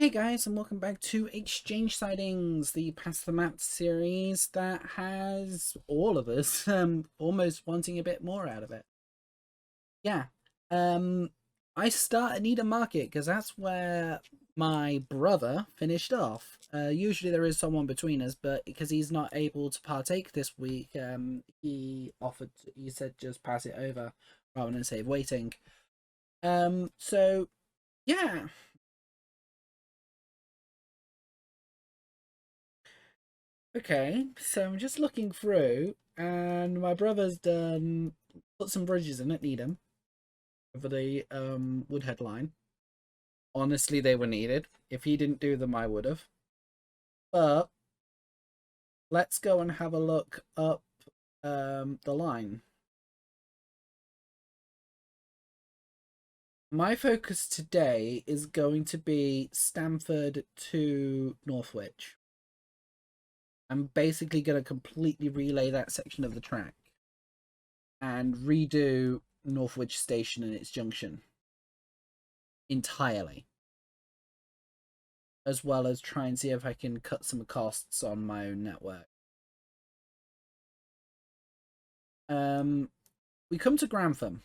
Hey guys, and welcome back to Exchange Sidings, the Pass the Map series that has all of us almost wanting a bit more out of it. Yeah, um, I need a market because that's where my brother finished off. Usually there is someone between us, but because he's not able to partake this week, he said just pass it over rather than save waiting. So yeah. Okay, so I'm just looking through, and my brother's done put some bridges in it, need them for the Woodhead line. Honestly, they were needed. If he didn't do them, I would have. But let's go and have a look up the line. My focus today is going to be Stamford to Northwich. I'm basically going to completely relay that section of the track and redo Northwich Station and its junction entirely, as well as try and see if I can cut some costs on my own network. We come to Grantham.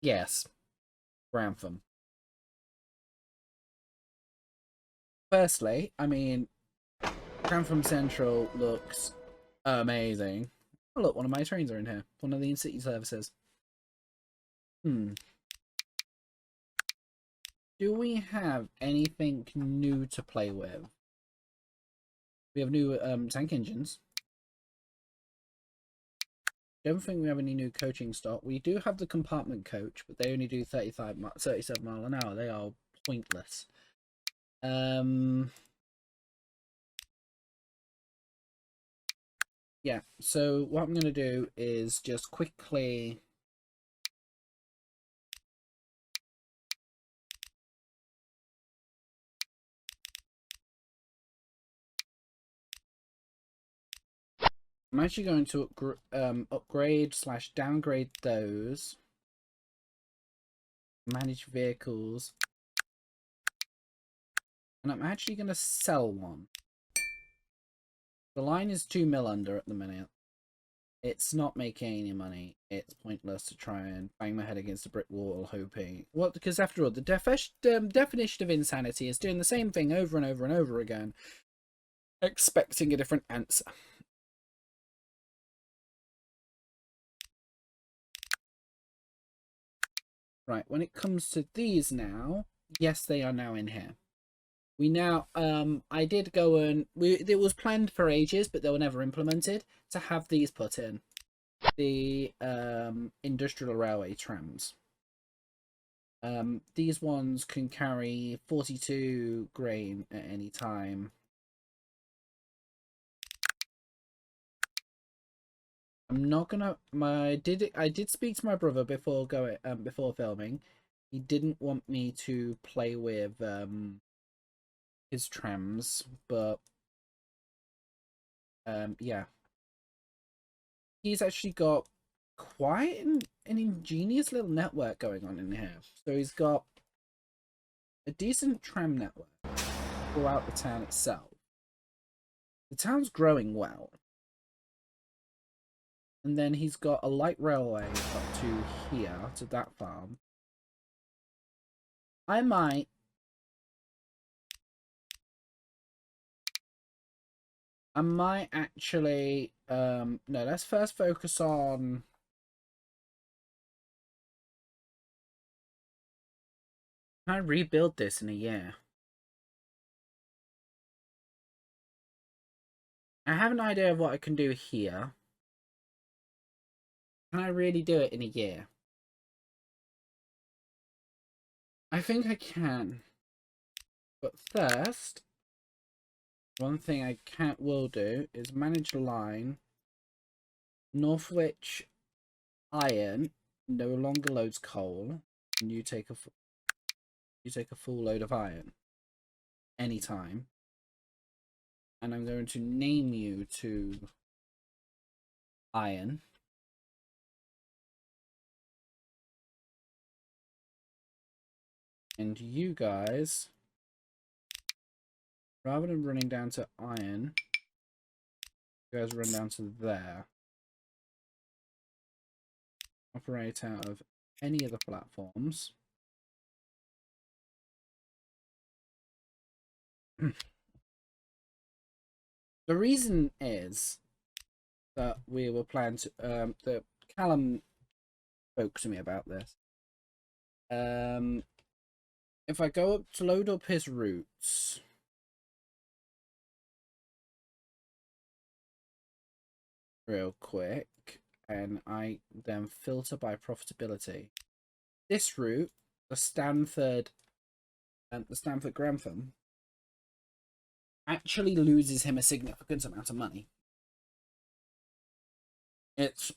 Yes, Grantham. Firstly, I mean, Grantham Central looks amazing. Oh look, one of my trains are in here. One of the in-city services. Do we have anything new to play with? We have new tank engines. Don't think we have any new coaching stock. We do have the compartment coach, but they only do 37 mile an hour. They are pointless. Yeah, so what I'm going to do is just quickly I'm actually going to upgrade / downgrade those. Manage vehicles. And I'm actually going to sell one. The line is 2 mil under at the minute. It's not making any money. It's pointless to try and bang my head against a brick wall hoping. Well, because after all, the definition of insanity is doing the same thing over and over and over again, expecting a different answer. Right, when it comes to these now, yes, they are now in here. We now, I did go and, it was planned for ages, but they were never implemented, to have these put in. The industrial railway trams. These ones can carry 42 grain at any time. I'm not gonna. I did speak to my brother before before filming. He didn't want me to play with his trams, but yeah, he's actually got quite an ingenious little network going on in here. So he's got a decent tram network throughout the town itself. The town's growing well. And then he's got a light railway up to here, to that farm. I might actually no, let's first focus on can I rebuild this in a year? I have an idea of what I can do here. Can I really do it in a year? I think I can. But first, one thing I will do is manage line. Northwich iron no longer loads coal, and you take a full load of iron anytime. And I'm going to name you to iron. And you guys, rather than running down to iron, you guys run down to there. Operate out of any of the platforms. The reason is that we were planning to, that Callum spoke to me about this. If I go up to load up his routes, real quick, and I then filter by profitability. This route, the Stanford Grantham, actually loses him a significant amount of money. It's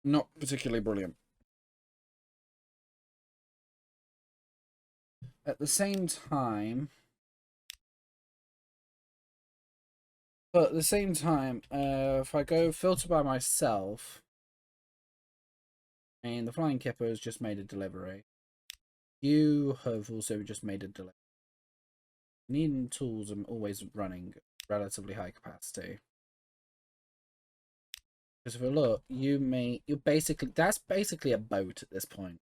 not particularly brilliant. At the same time, if I go filter by myself, and the Flying Kipper has just made a delivery. You have also just made a delivery. Needing tools are always running relatively high capacity. Because if you look, that's basically a boat at this point.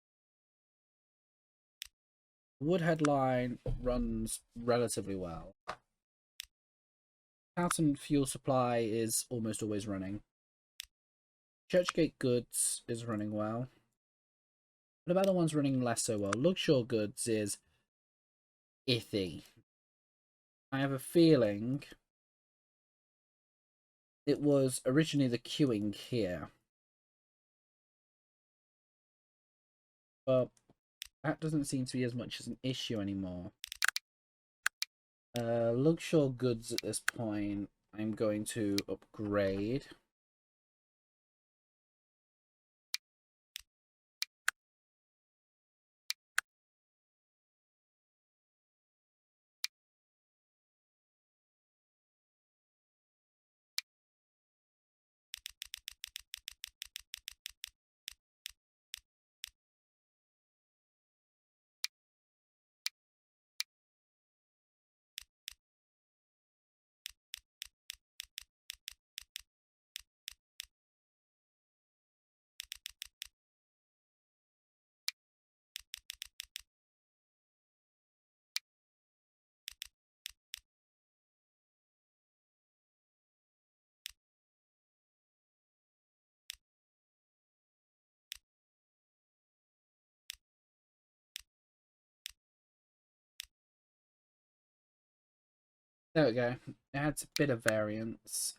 Woodhead line runs relatively well. Houghton fuel supply is almost always running. Churchgate goods is running well. What about the ones running less so well? Luxor goods is iffy. I have a feeling it was originally the queuing here. But that doesn't seem to be as much as an issue anymore. Luxor goods at this point, I'm going to upgrade. There we go. It adds a bit of variance.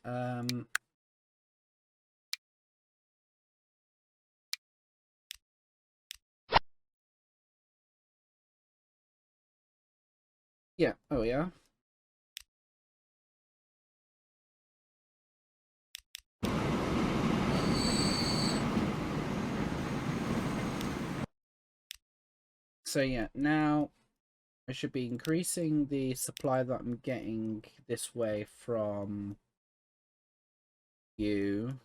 Yeah, oh yeah. So yeah, now I should be increasing the supply that I'm getting this way from you.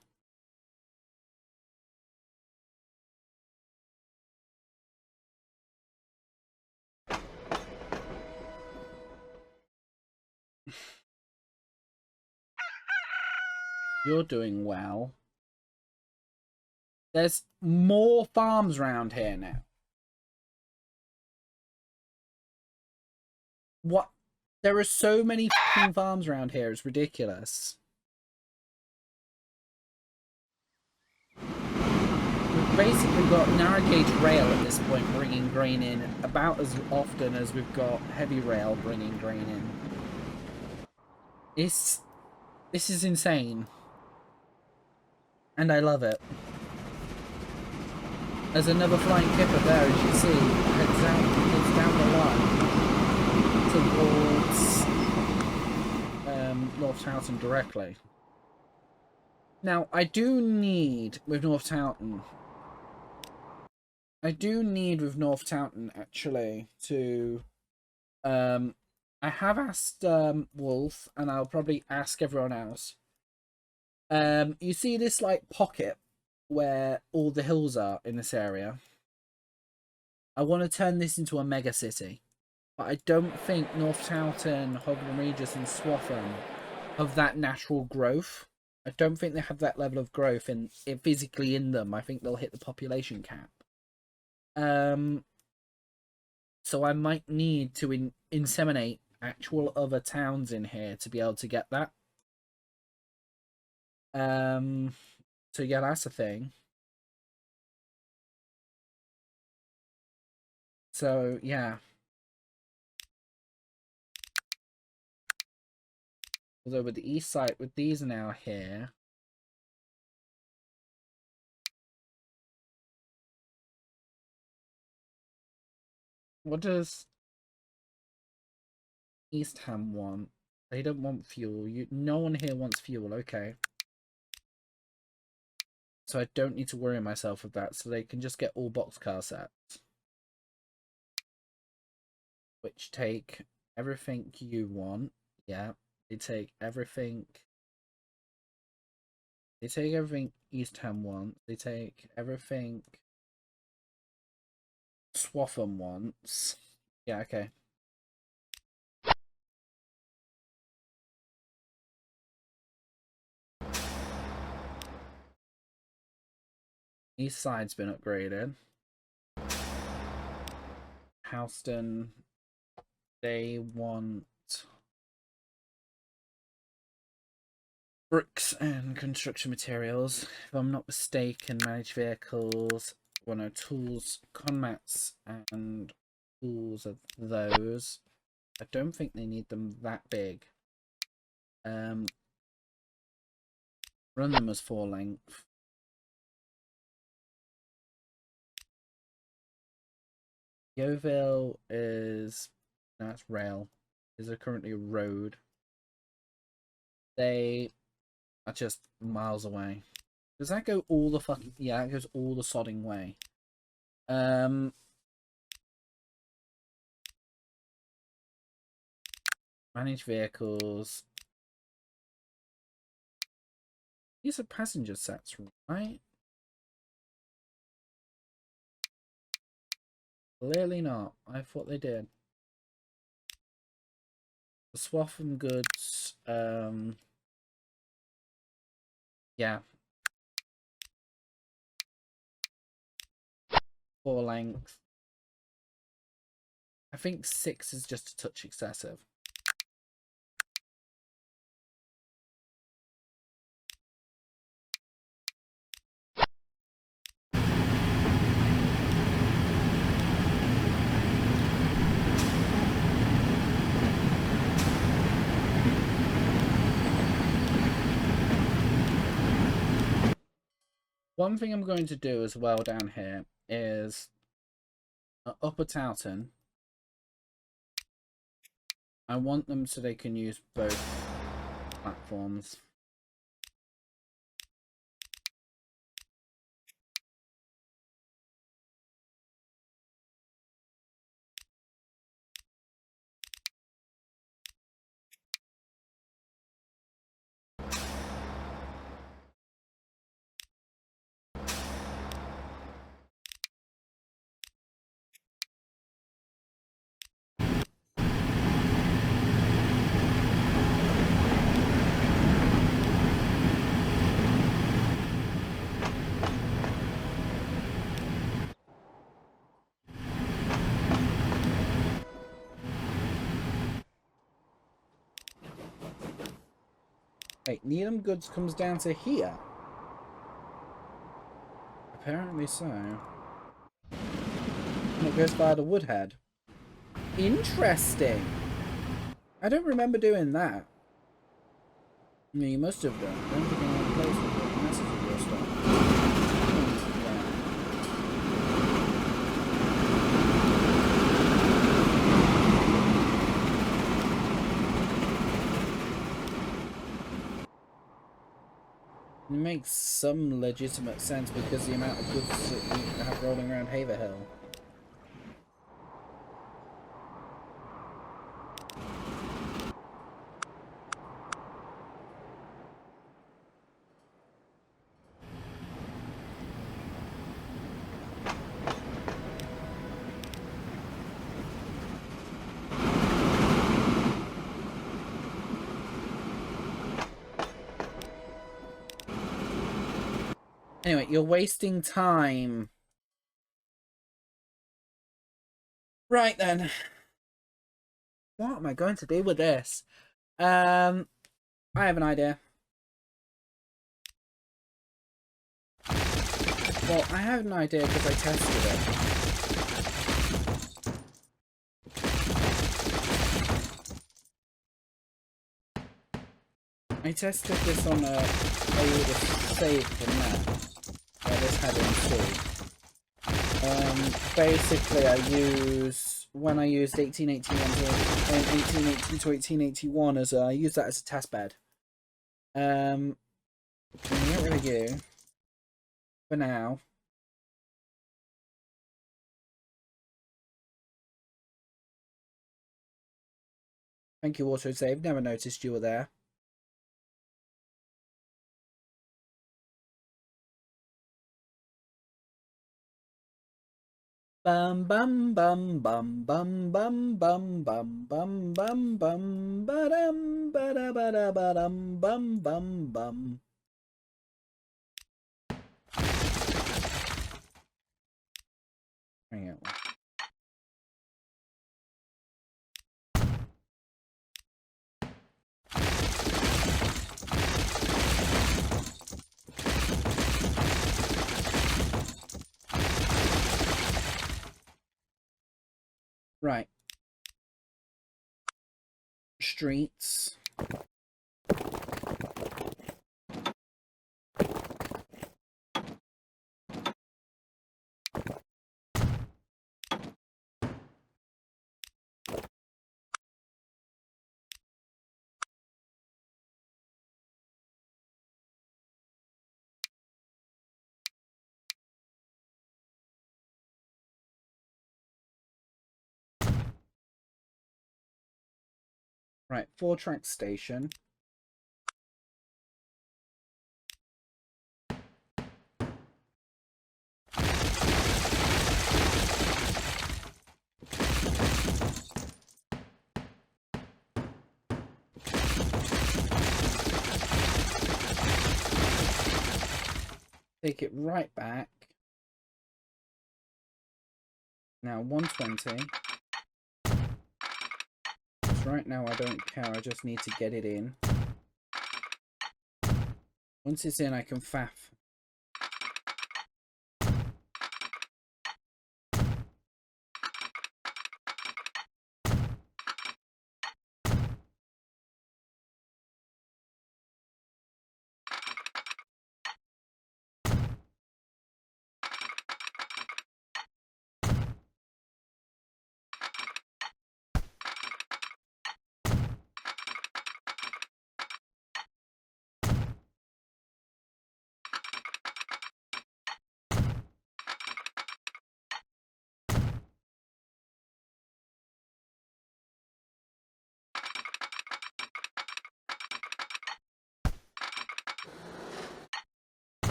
You're doing well. There's more farms around here now. What? There are so many fucking farms around here. It's ridiculous. We've basically got narrow gauge rail at this point bringing grain in about as often as we've got heavy rail bringing grain in. This is insane. And I love it. There's another Flying Kipper there, as you see. Heads down the line towards North Towton directly. Now, I do need with North Towton actually to I have asked Wolf, and I'll probably ask everyone else. You see this like pocket where all the hills are in this area? I want to turn this into a mega city. But I don't think North Towton, Hogwarts Regis and Swaffham have that natural growth. I don't think they have that level of growth in physically in them. I think they'll hit the population cap. So I might need to inseminate actual other towns in here to be able to get that. So yeah, that's a thing. So yeah. Although with the east side, with these now here. What does East Ham want? They don't want fuel. No one here wants fuel, okay. So I don't need to worry myself with that, so they can just get all boxcar sets. Which take everything you want. Yeah. They take everything. They take everything East Ham wants. They take everything Swaffham wants. Yeah, okay. East side's been upgraded. Houston, they want bricks and construction materials. If I'm not mistaken, managed vehicles, well, no, tools, conmats and tools of those. I don't think they need them that big. Run them as 4 length. Yeovil is, that's rail. Is there currently a road? They are just miles away. Does that go all the fucking, yeah, it goes all the sodding way. Manage vehicles. These are passenger sets, right? Clearly not. I thought they did. The Swaffham goods, yeah. 4 length. I think 6 is just a touch excessive. One thing I'm going to do as well down here is Upper Towton. I want them so they can use both platforms. Wait, Needham goods comes down to here. Apparently so. And it goes by the Woodhead. Interesting. I don't remember doing that. No, you must have done. I don't think anyone plays with the message of your stuff. It makes some legitimate sense because the amount of goods that you have rolling around Haverhill. Anyway, you're wasting time. Right then. What am I going to do with this? I have an idea. Well, I have an idea because I tested it. I tested this on a older save than that, where this had installed. Basically, when I used 1881 to 1880 to 1881 I used that as a test bed. I'm gonna get rid of you for now. Thank you, autosave. Never noticed you were there. Bum bum bum bum bum bum bum bum bum bum bum ba-dum ba-da ba-da ba-dum bum bum bum. Hang on. Right. Streets. Right, 4-track station. Take it right back. Now 120. Right now I don't care, I just need to get it in. Once it's in, I can faff.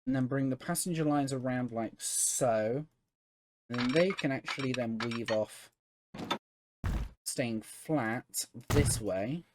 And then bring the passenger lines around like so. And they can actually then weave off, staying flat this way.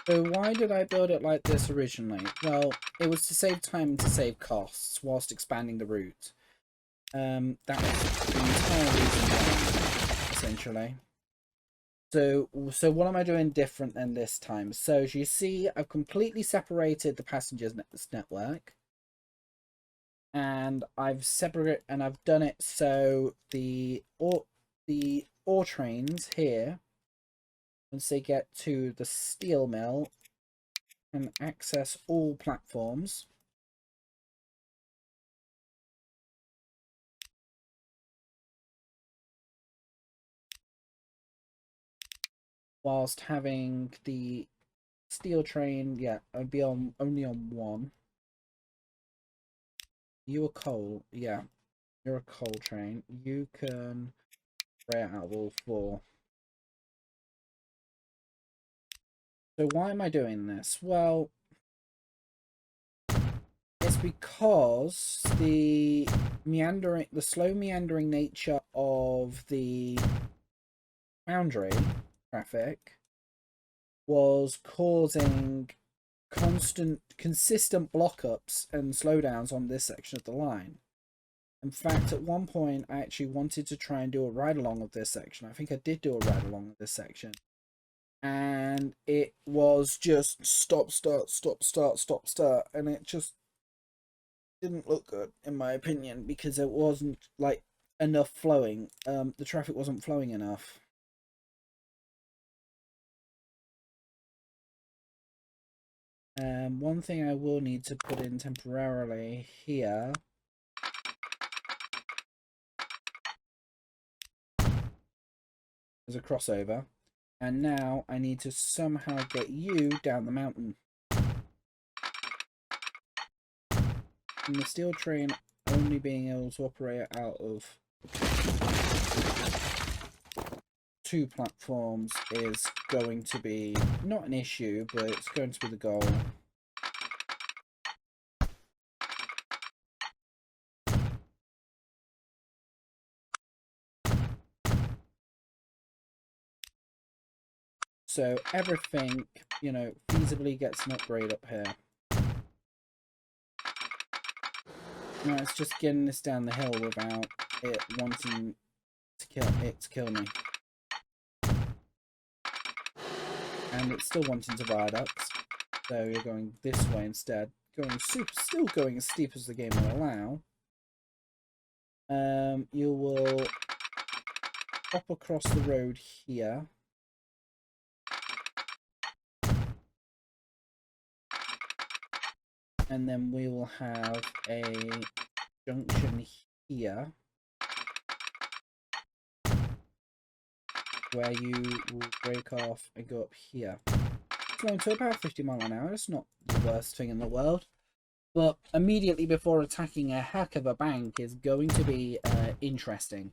So why did I build it like this originally? Well, it was to save time and to save costs whilst expanding the route. That was the entire reason why, essentially. So what am I doing different than this time? So as you see, I've completely separated the passengers network. And I've done it so the ore trains here, once they get to the steel mill, can access all platforms. Whilst having the steel train, yeah, I'd be on only on one. You a coal, yeah, you're a coal train. You can spray it out of all four. So why am I doing this? Well, it's because the slow meandering nature of the boundary traffic was causing consistent block-ups and slowdowns on this section of the line. In fact, at one point, I actually wanted to try and do a ride-along of this section. I think I did do a ride-along of this section. And it was just stop, start, stop, start, stop, start. And it just didn't look good, in my opinion, because it wasn't, like, enough flowing. The traffic wasn't flowing enough. One thing I will need to put in temporarily here is a crossover, and now I need to somehow get you down the mountain. And the steel train only being able to operate out of 2 platforms is going to be not an issue, but it's going to be the goal. So everything, you know, feasibly gets an upgrade up here. Now it's just getting this down the hill without it wanting to kill me. And it's still wanting to viaducts, so you're going this way instead. Still going as steep as the game will allow. You will hop across the road here. And then we will have a junction here where you will break off and go up here. It's going to about 50 miles an hour. It's not the worst thing in the world. But immediately before attacking a heck of a bank is going to be interesting.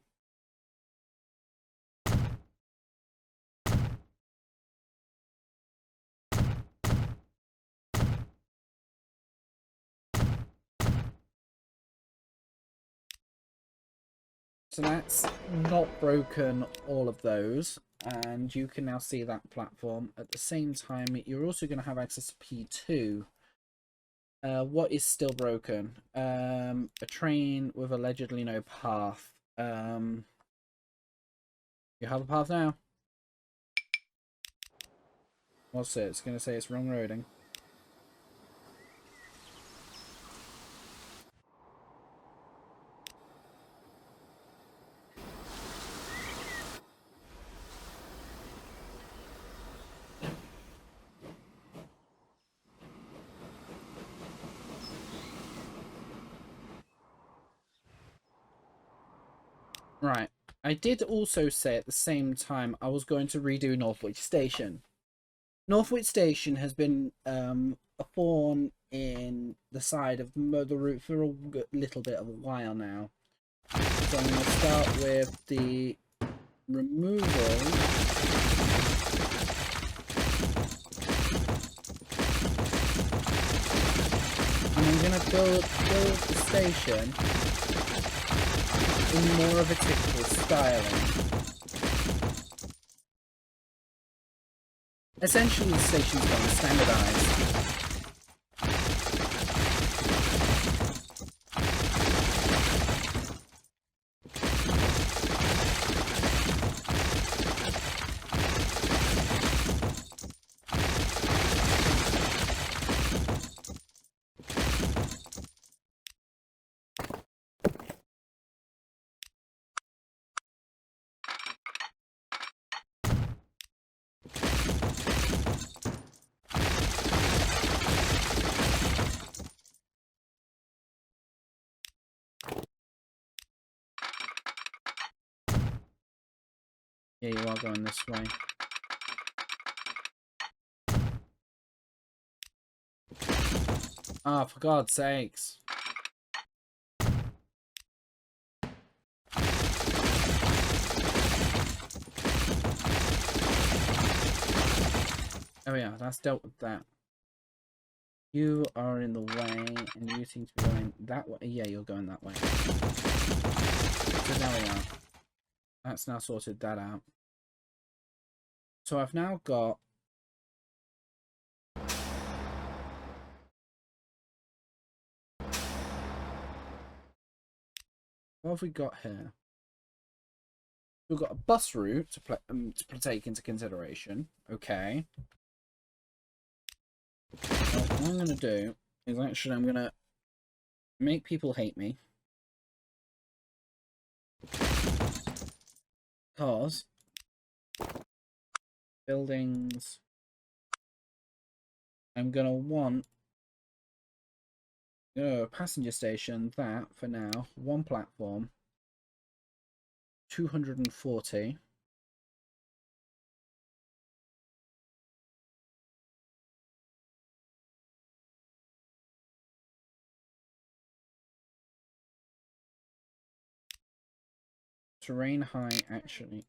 So that's not broken all of those, and you can now see that platform. At the same time, you're also going to have access to P2. What is still broken? A train with allegedly no path. You have a path now. What's it? It's going to say it's wrong roading. Right. I did also say at the same time I was going to redo Northwich Station. Northwich Station has been a thorn in the side of the route for a little bit of a while now. So I'm going to start with the removal and I'm going to build the station in more of a typical styling. Essentially, the station's gone standardized. Yeah, you are going this way. Ah, for God's sakes. Oh yeah, that's dealt with that. You are in the way, and you seem to be going that way. Yeah, you're going that way. So now we are. That's now sorted that out. So I've now got... What have we got here? We've got a bus route to take into consideration. Okay. Well, what I'm going to do is actually I'm going to make people hate me. Because buildings... I'm going to want a passenger station, that for now. One platform. 240. Terrain high, actually.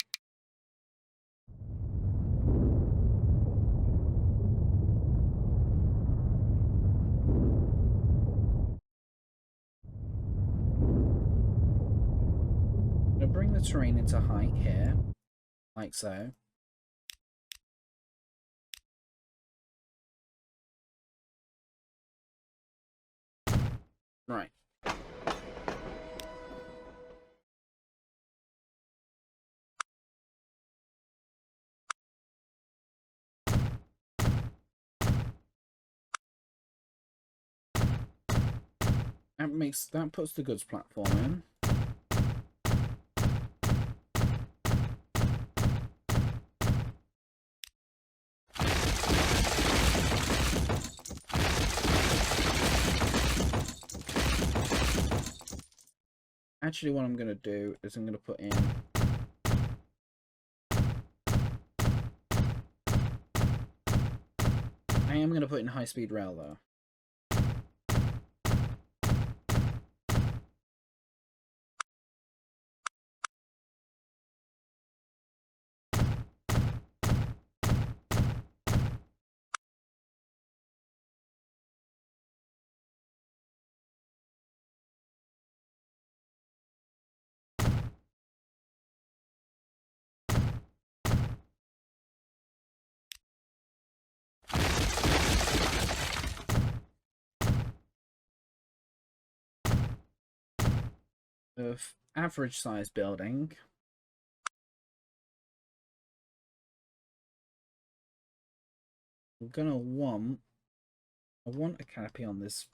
I'm going to bring the terrain into height here, like so. Right. That puts the goods platform in. Actually, what I'm going to do is I'm going to put in... I am going to put in high-speed rail, though. Of average size building. I'm going to want... I want a canopy on this.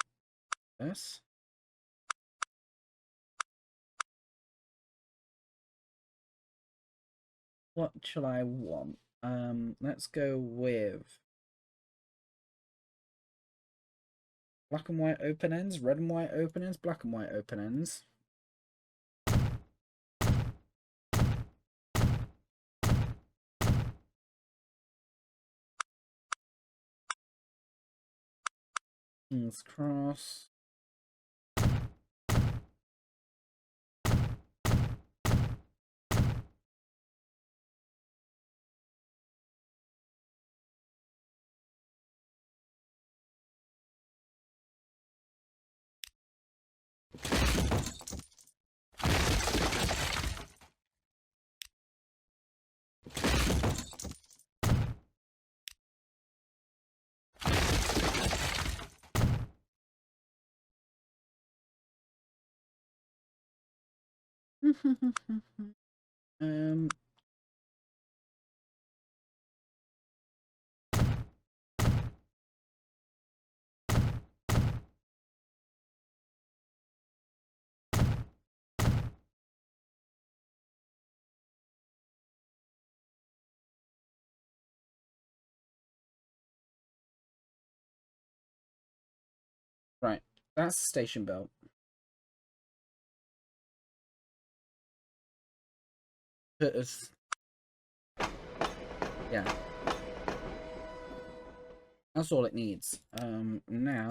What shall I want? Let's go with black and white open ends, red and white open ends, black and white open ends. King's Cross. um. Right, that's the station belt. Put us. Yeah. That's all it needs. Now.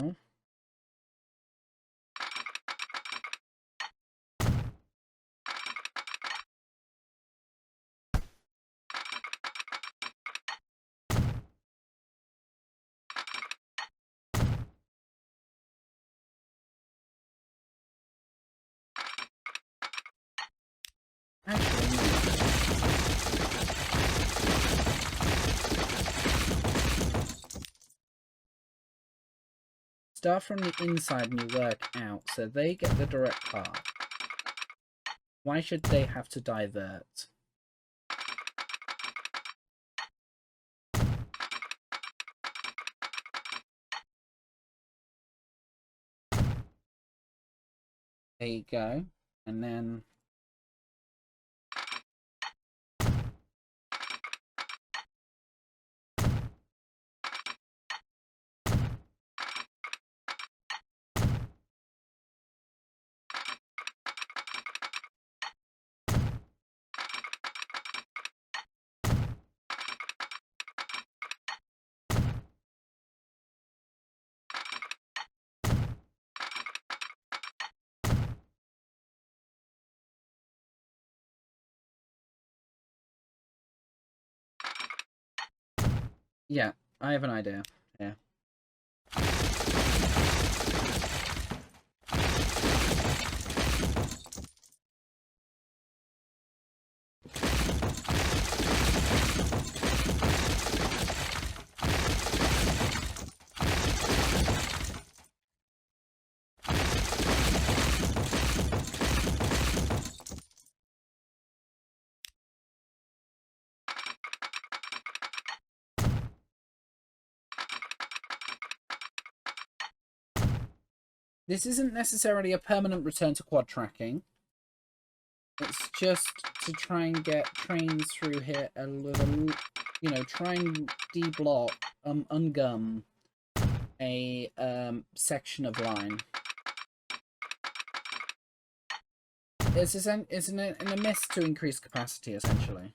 Actually, start from the inside and you work out, so they get the direct path. Why should they have to divert? There you go. And then... Yeah, I have an idea. Yeah. This isn't necessarily a permanent return to quad tracking. It's just to try and get trains through here a little, you know, try and de-block, ungum a section of line. It's in a miss to increase capacity, essentially.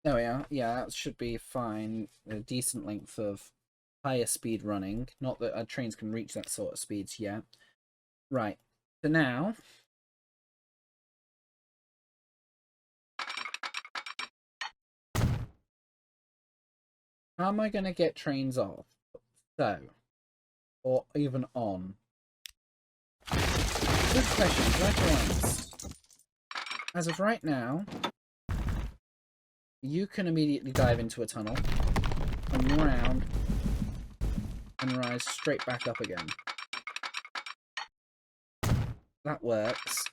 There we are. Yeah, that should be fine. A decent length of higher speed running. Not that our trains can reach that sort of speeds yet. Right. So now... how am I going to get trains off? So... or even on? Good question. Glad you asked. As of right now, you can immediately dive into a tunnel, come around, and rise straight back up again. That works.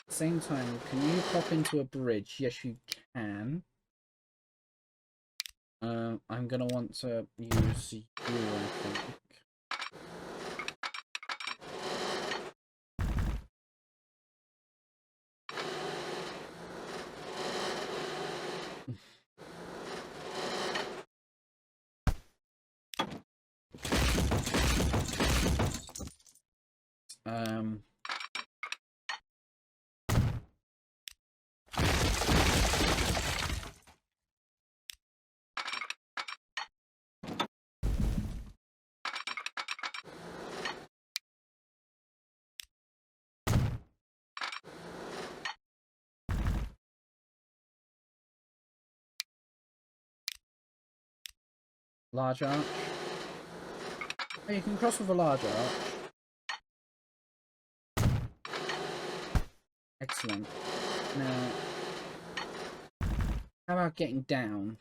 Same time, can you pop into a bridge? Yes, you can. I'm gonna want to use you, I think. Um, large arch. Oh, you can cross with a large arch. Excellent. Now, how about getting down?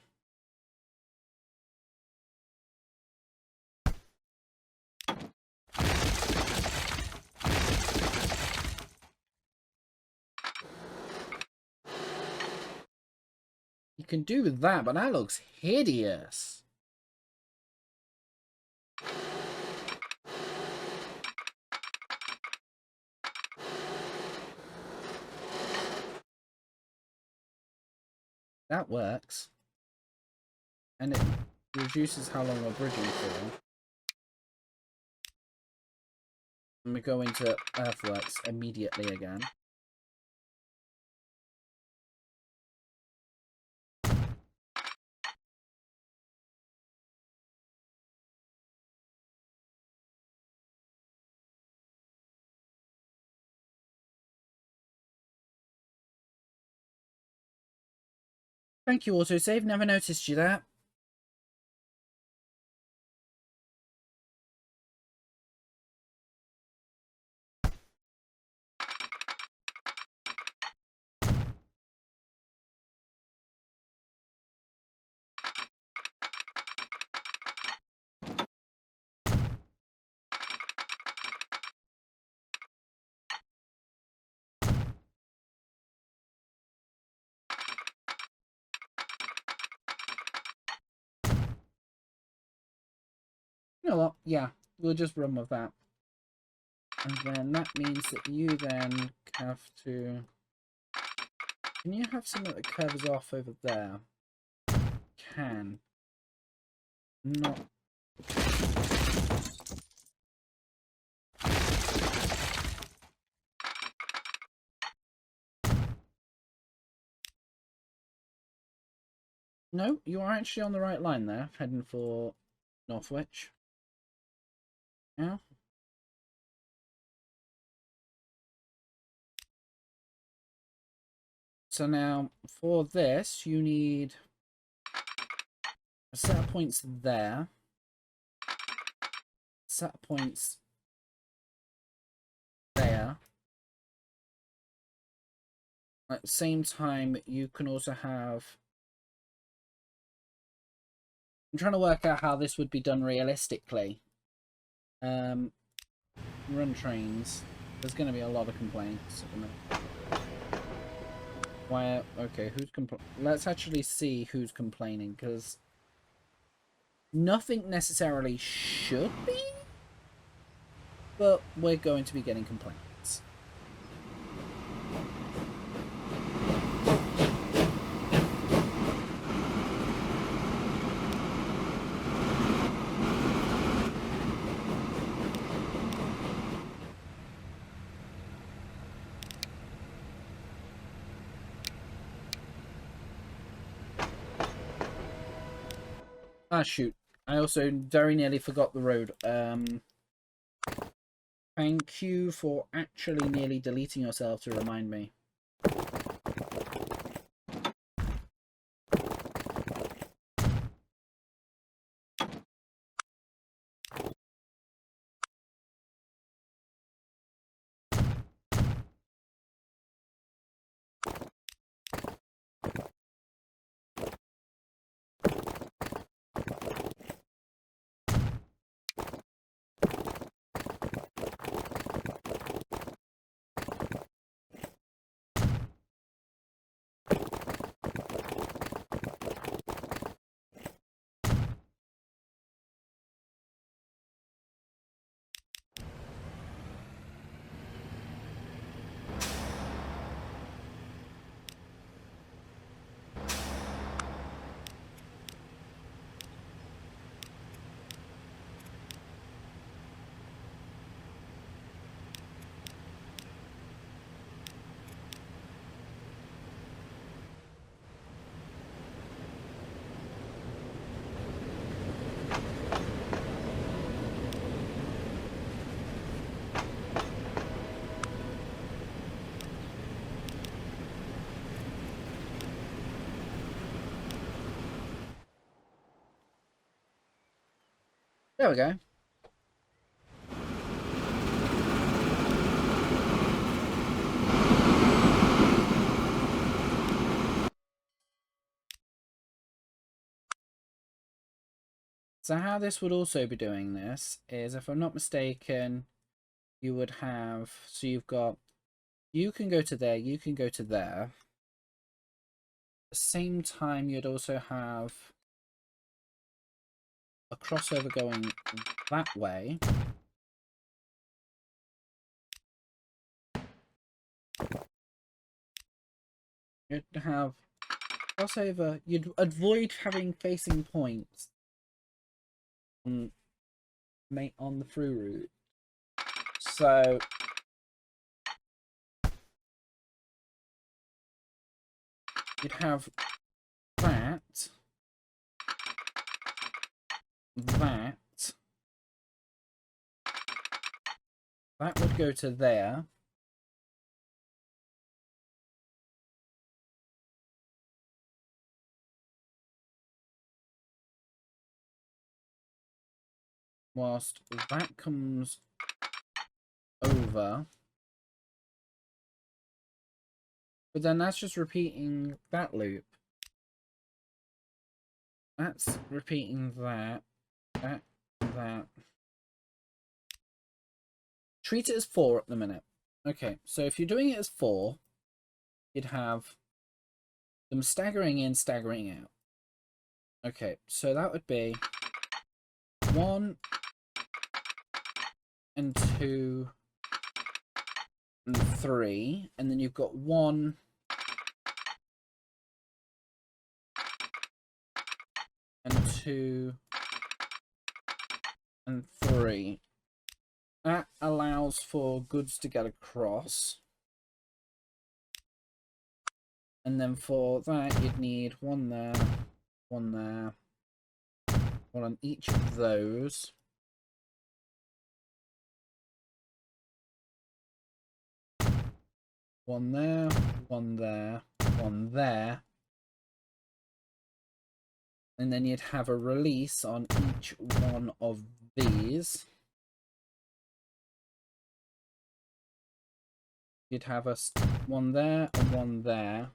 You can do that, but that looks hideous. That works. And it reduces how long we're bridging for. And we go into earthworks immediately again. Thank you, autosave. Never noticed you there. You know what? Yeah, we'll just run with that. And then that means that you then have to... Can you have something that curves off over there? Can. Not... No, you are actually on the right line there, heading for Northwich. Yeah. So now, for this, you need a set of points there. Set of points there. At the same time, you can also have... I'm trying to work out how this would be done realistically. Run trains. There's going to be a lot of complaints at the minute. Why? Okay, who's let's actually see who's complaining, because nothing necessarily should be, but we're going to be getting complaints. Ah, shoot. I also very nearly forgot the road. Thank you for actually nearly deleting yourself to remind me. There we go. So how this would also be doing this is, if I'm not mistaken, you would have, so you've got, you can go to there, you can go to there. At the same time, you'd also have a crossover going that way. You'd have crossover, you'd avoid having facing points on the through route. So you'd have that, that would go to there. Whilst that comes over. But then that's just repeating that loop. That's repeating that. That. Treat it as 4 at the minute. Okay, so if you're doing it as 4, you'd have them staggering in, staggering out. Okay, so that would be 1 and 2 and 3, and then you've got 1 and 2 and 3. That allows for goods to get across. And then for that, you'd need 1 there, 1 there, 1 on each of those. One there, 1 there, 1 there. And then you'd have a release on each one of these. You'd have a 1 there and 1 there.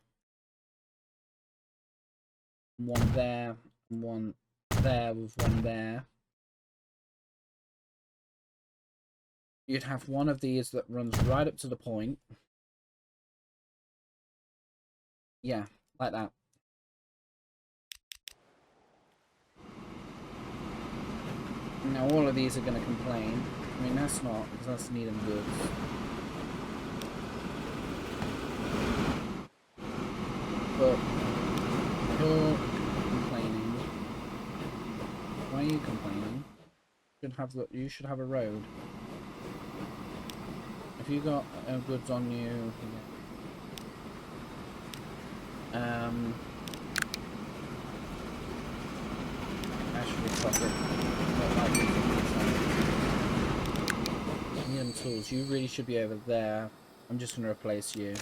1 there and 1 there with 1 there. You'd have one of these that runs right up to the point. Yeah, like that. Now all of these are going to complain. I mean, that's not, because that's needing goods. But you're complaining. Why are you complaining? You should have a road. If you got goods on you, actually, fuck it. Medium tools. You really should be over there. I'm just going to replace you.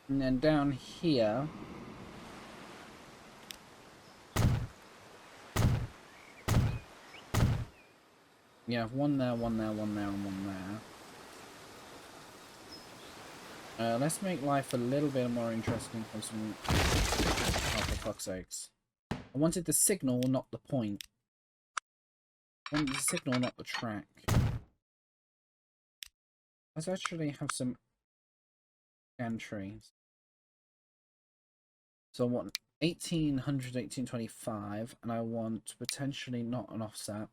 And then down here, you have 1 there, 1 there, 1 there, and 1 there. Let's make life a little bit more interesting for some... Oh, for fuck's sakes. I wanted the signal, not the point. I wanted the signal, not the track. Let's actually have some gantries. So I want 1800, 1825, and I want potentially not an offset.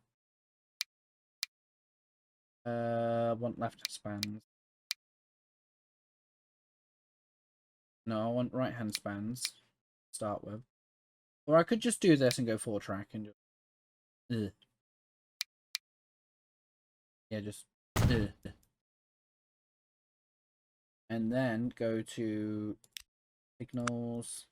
I want left spans. No, I want right hand spans to start with. Or I could just do this and go 4 track and just... Ugh. Yeah, just... Ugh. And then go to signals.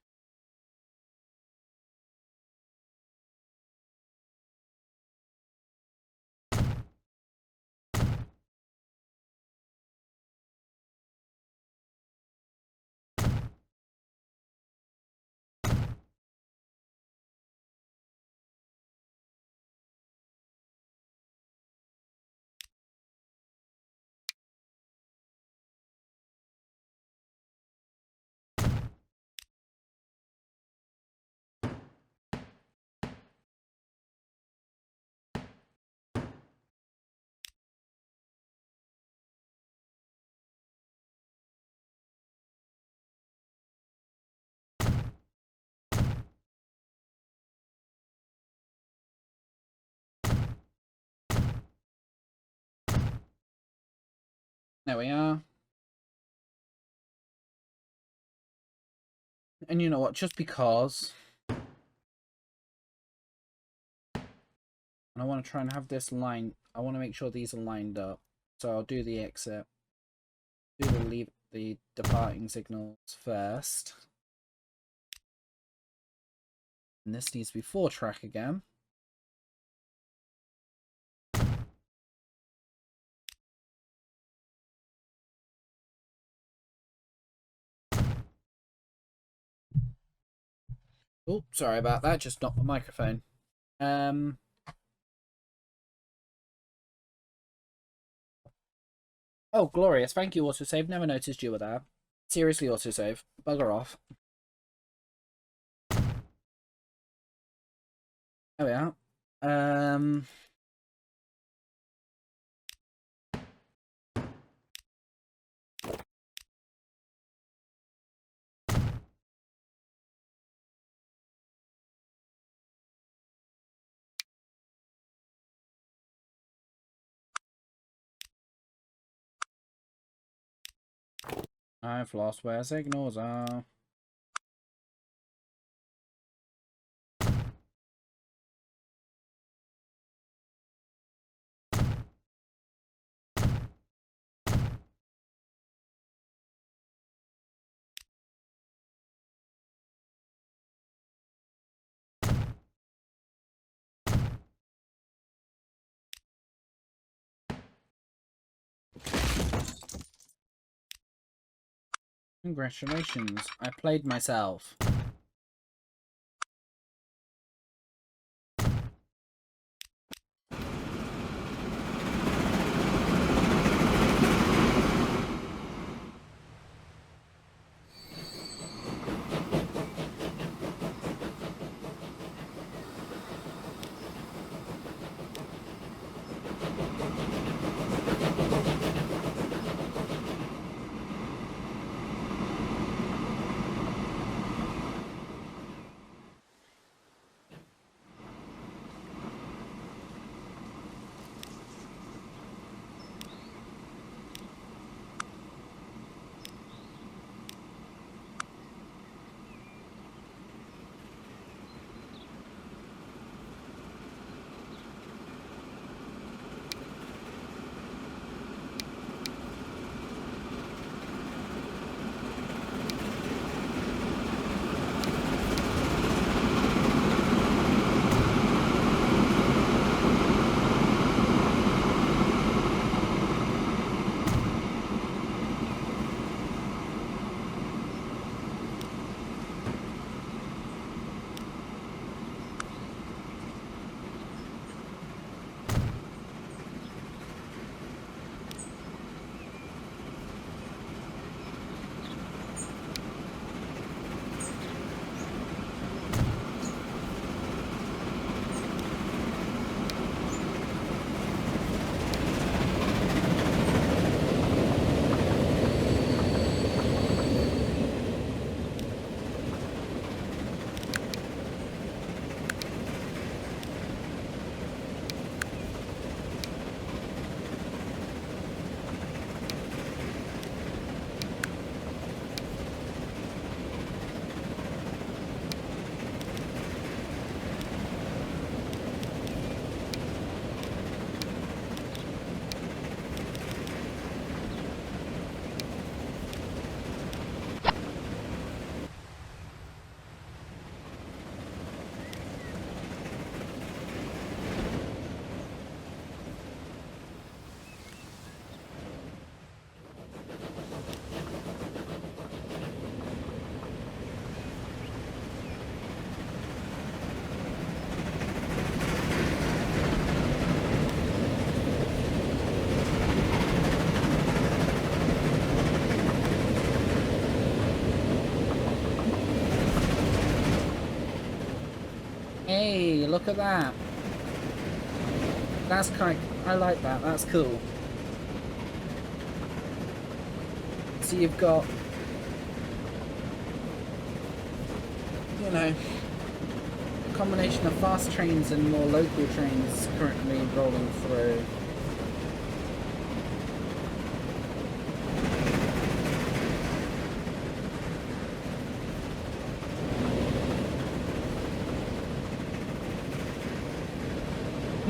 There we are. And you know what? Just because... And I want to try and have this line. I want to make sure these are lined up. So I'll do the exit. Do the departing signals first. And this needs to be 4-track again. Oh, sorry about that. Just knocked the microphone. Oh, glorious. Thank you, autosave. Never noticed you were there. Seriously, autosave. Bugger off. There we are. I've lost where signals are. Congratulations, I played myself. Hey, look at that. That's kind of, I like that. That's cool. So you've got, you know, a combination of fast trains and more local trains currently rolling through.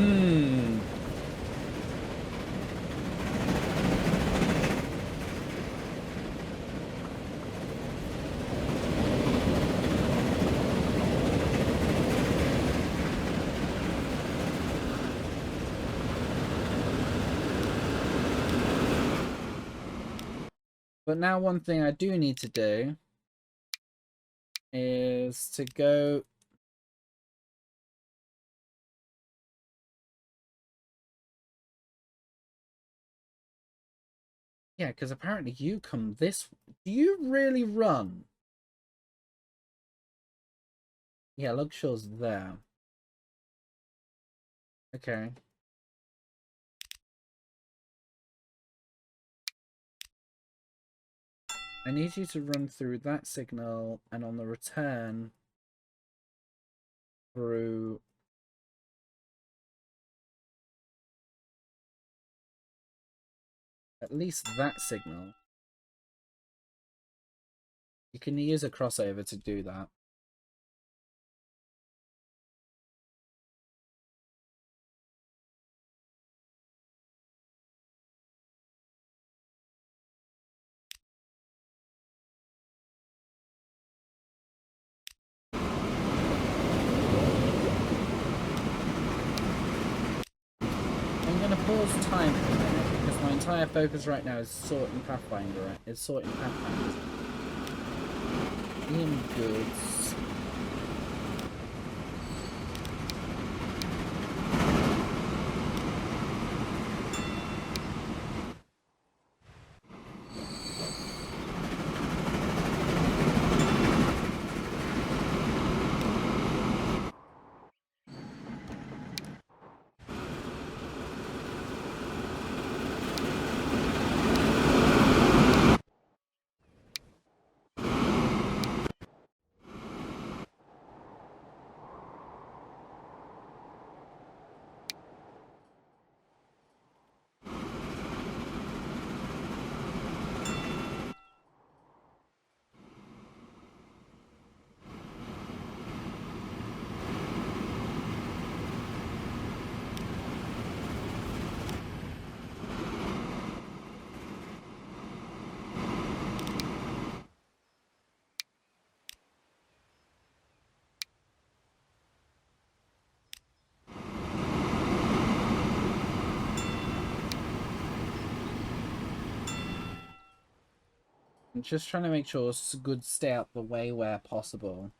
Hmm. But now one thing I do need to do is to go... Yeah, because apparently you come this... Do you really run? Yeah, Lugshore's there. Okay. I need you to run through that signal and on the return through at least that signal. You can use a crossover to do that. I'm going to pause time for a minute because my entire focus right now is sorting Pathfinder. It's sorting Pathfinder. Ian Goods. I'm just trying to make sure goods stay out the way where possible.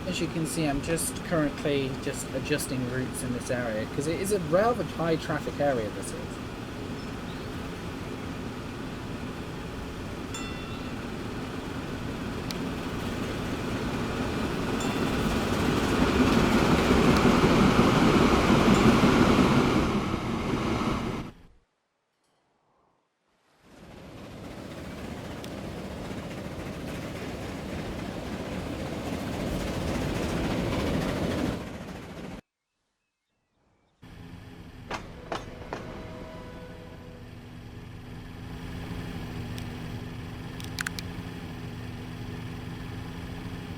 As you can see, I'm just currently just adjusting routes in this area because it is a rather high traffic area, this is.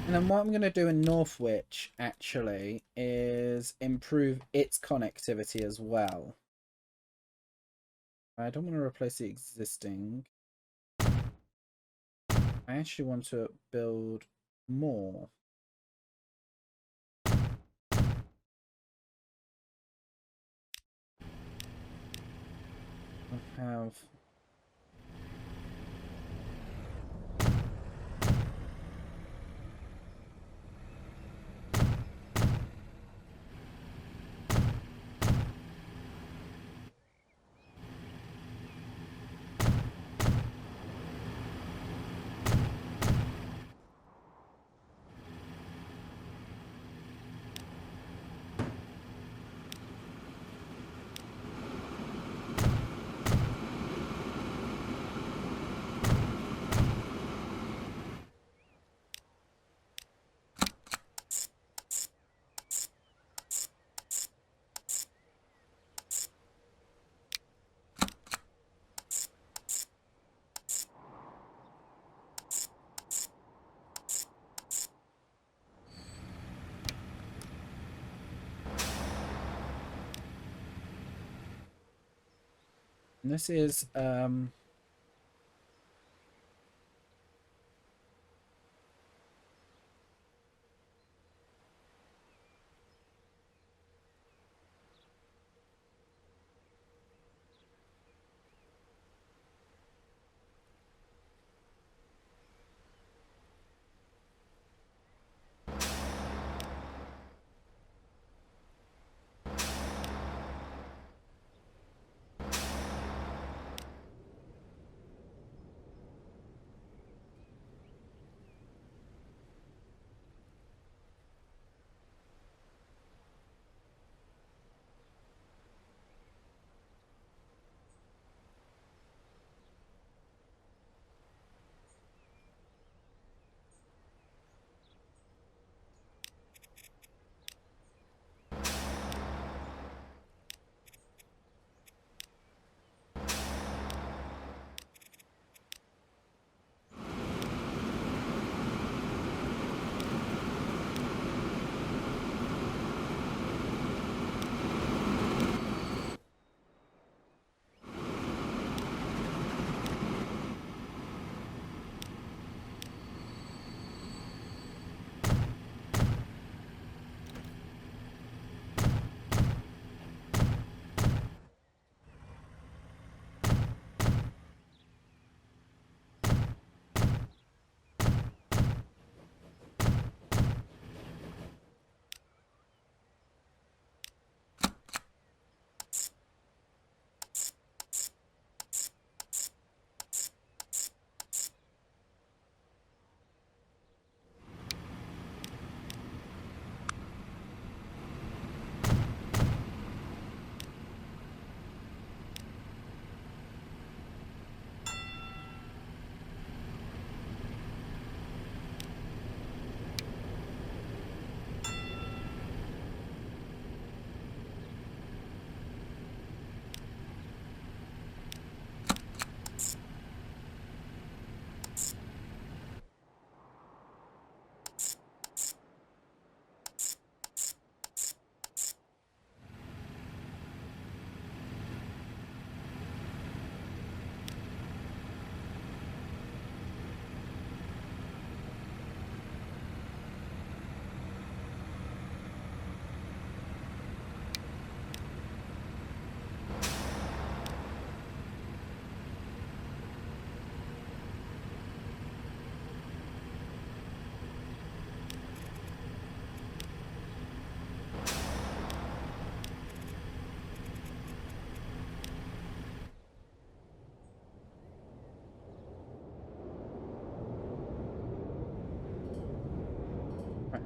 And then what I'm going to do in Northwich, actually, is improve its connectivity as well. I don't want to replace the existing. I actually want to build more. I have... This is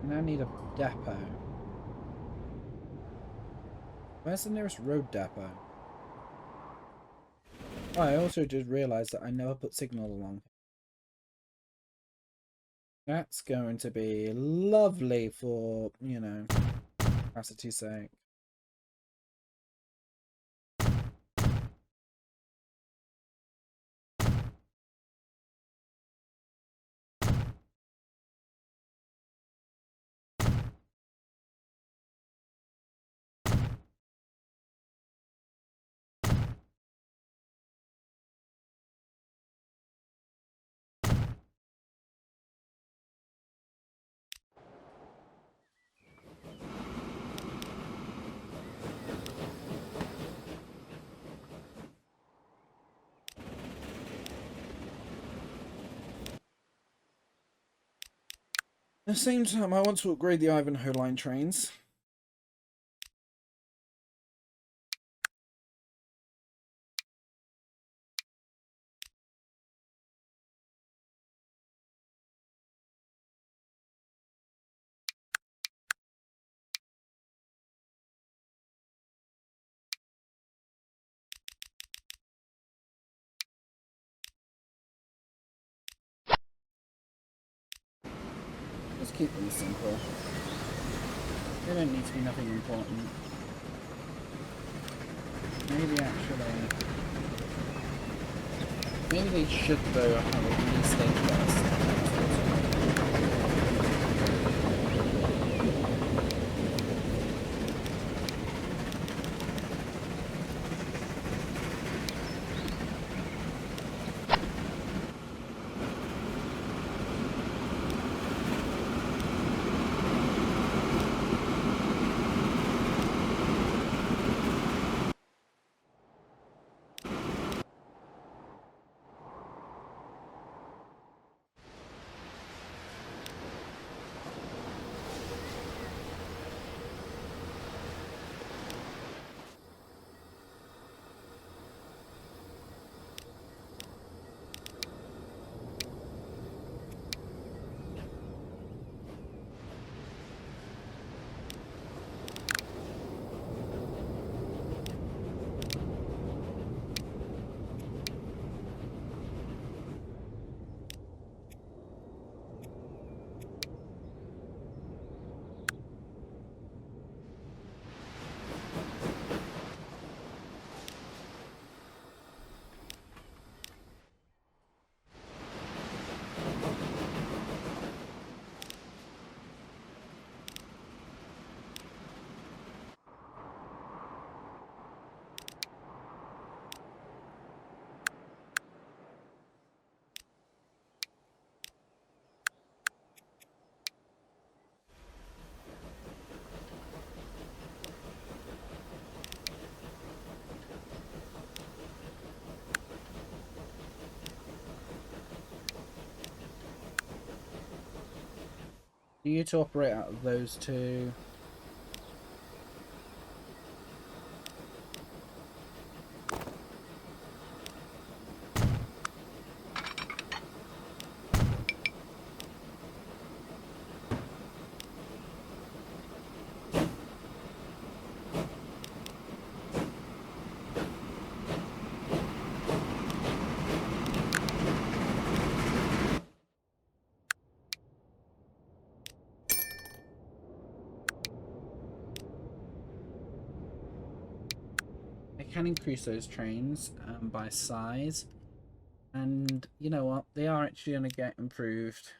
I now need a depot. Where's the nearest road depot? Oh, I also did realise that I never put signal along. That's going to be lovely for, you know, capacity's sake. At the same time, I want to upgrade the Ivanhoe Line trains. Just keep them simple. They don't need to be nothing important. Maybe they should though have at least a first. Do you to operate out of those two? I can increase those trains by size, and you know what? They are actually going to get improved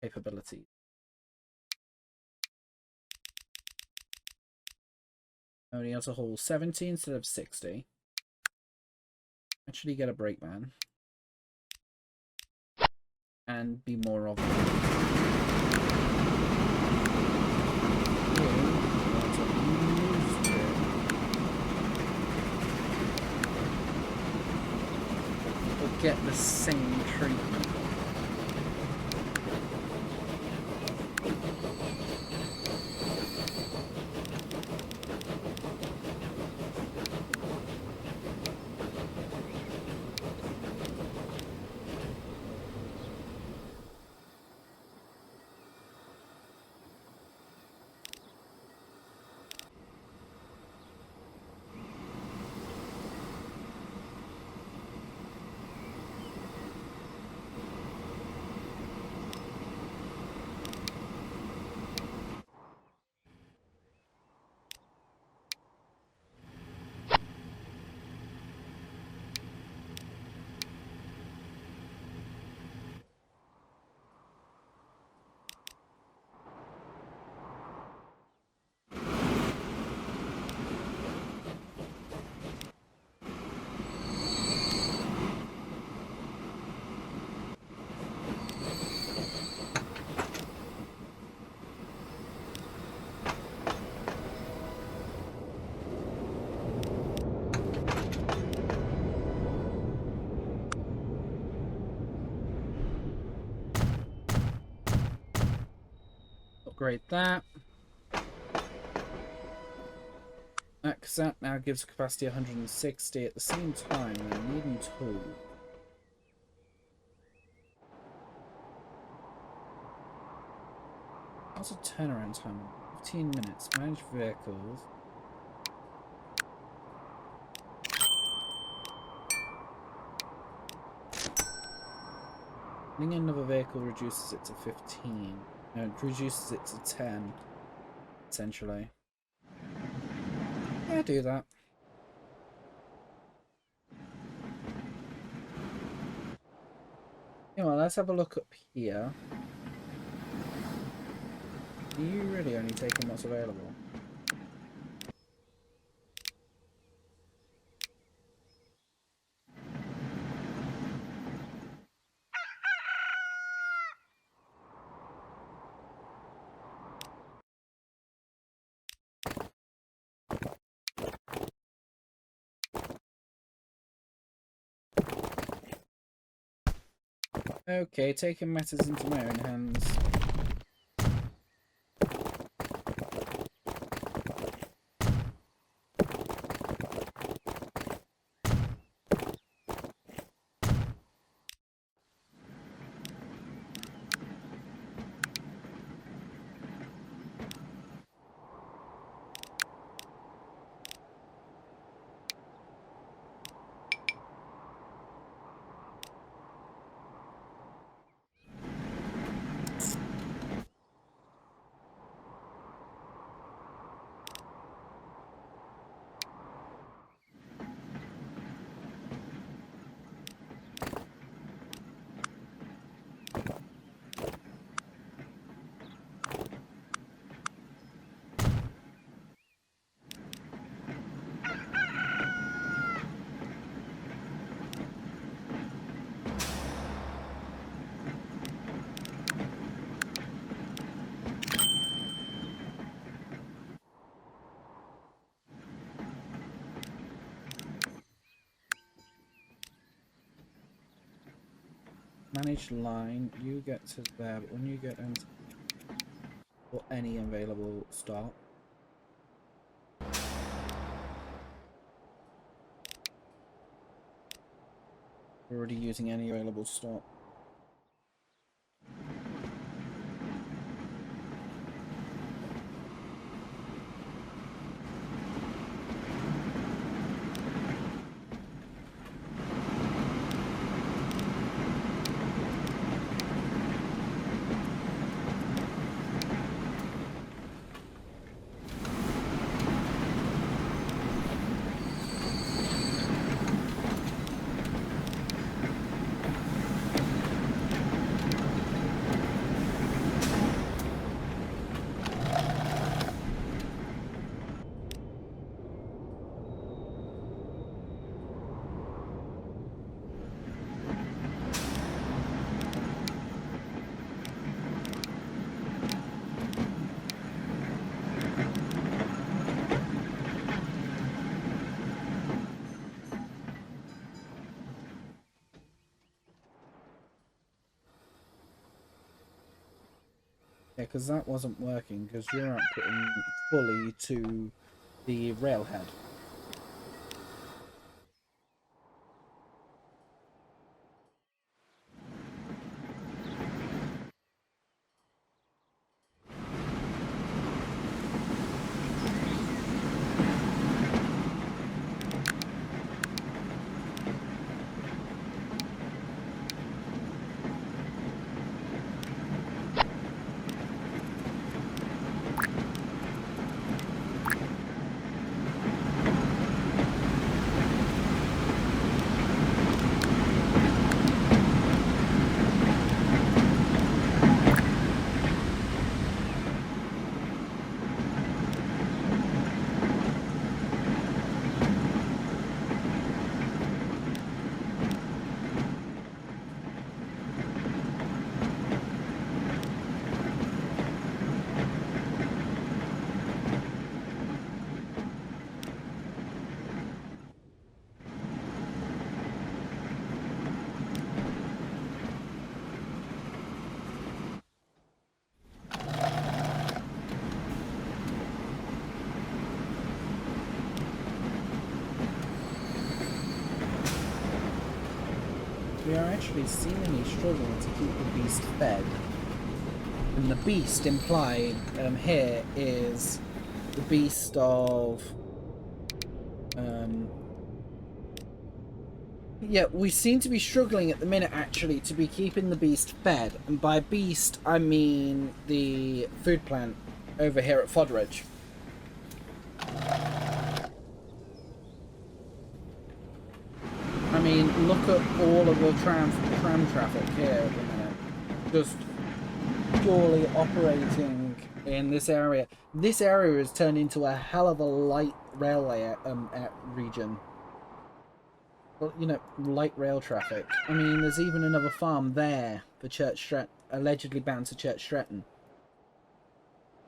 capability. Only has to haul 70 instead of 60. Actually get a brakeman. And be more of get the same treatment. upgrade that. Because that now gives capacity 160. At the same time, we're needing tools. What's a turnaround time? 15 minutes. Manage vehicles. Adding another vehicle reduces it to 15. No, it reduces it to 10, essentially. Yeah, do that. You know what, let's have a look up here. Are you really only taking what's available? Okay, taking matters into my own hands. Manage line, you get to there, but when you get into or any available stop. We're already using any available stop. Yeah, because that wasn't working, because you're outputting fully to the railhead. they're actually seemingly struggling to keep the beast fed. And the beast implied here is the beast of... yeah, we seem to be struggling at the minute, actually, to be keeping the beast fed. And by beast, I mean the food plant over here at Fodridge. I mean, look at all of the tram traffic here at the minute. Just purely operating in this area. This area has turned into a hell of a light railway region. Well, you know, light rail traffic. I mean, there's even another farm there for Church Stretton, allegedly bound to Church Stretton.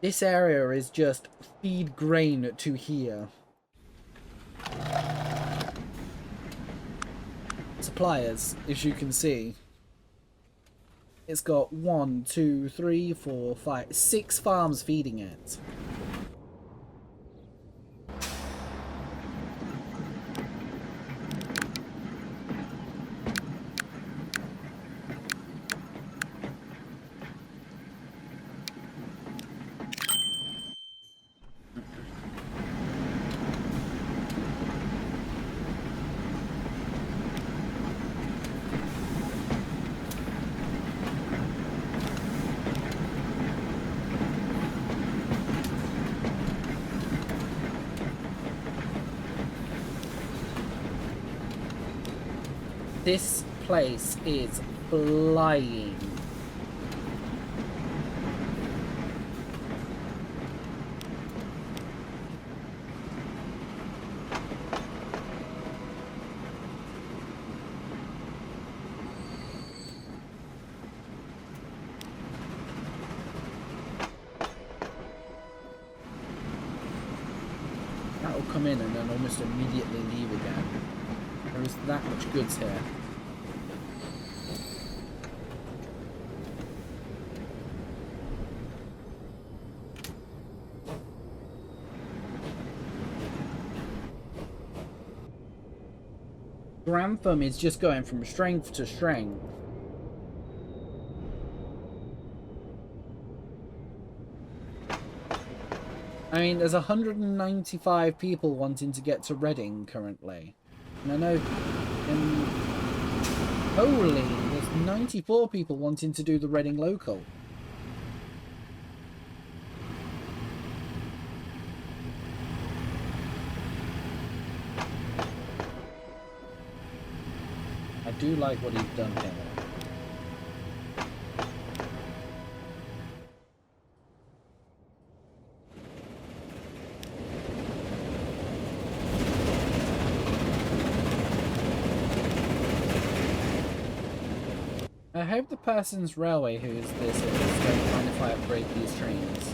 This area is just feed grain to here. Suppliers, as you can see. It's got 1, 2, 3, 4, 5, 6 farms feeding it. This place is flying. That'll come in and then almost immediately leave again. There is that much goods here. Grantham is just going from strength to strength. I mean, there's 195 people wanting to get to Reading currently. And I know... holy, there's 94 people wanting to do the Reading local. I do like what he's done here. I hope the person's railway who's this is going to find if I upgrade these trains.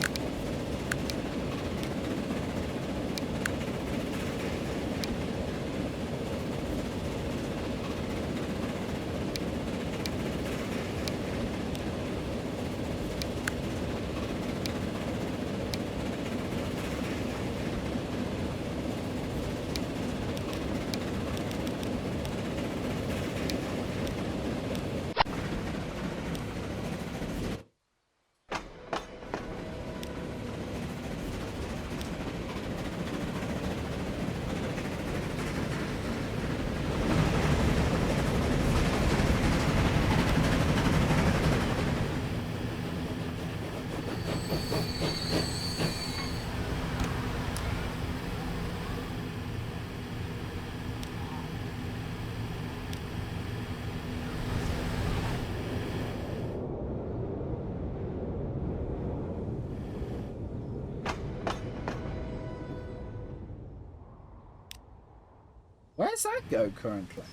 Where's that go currently?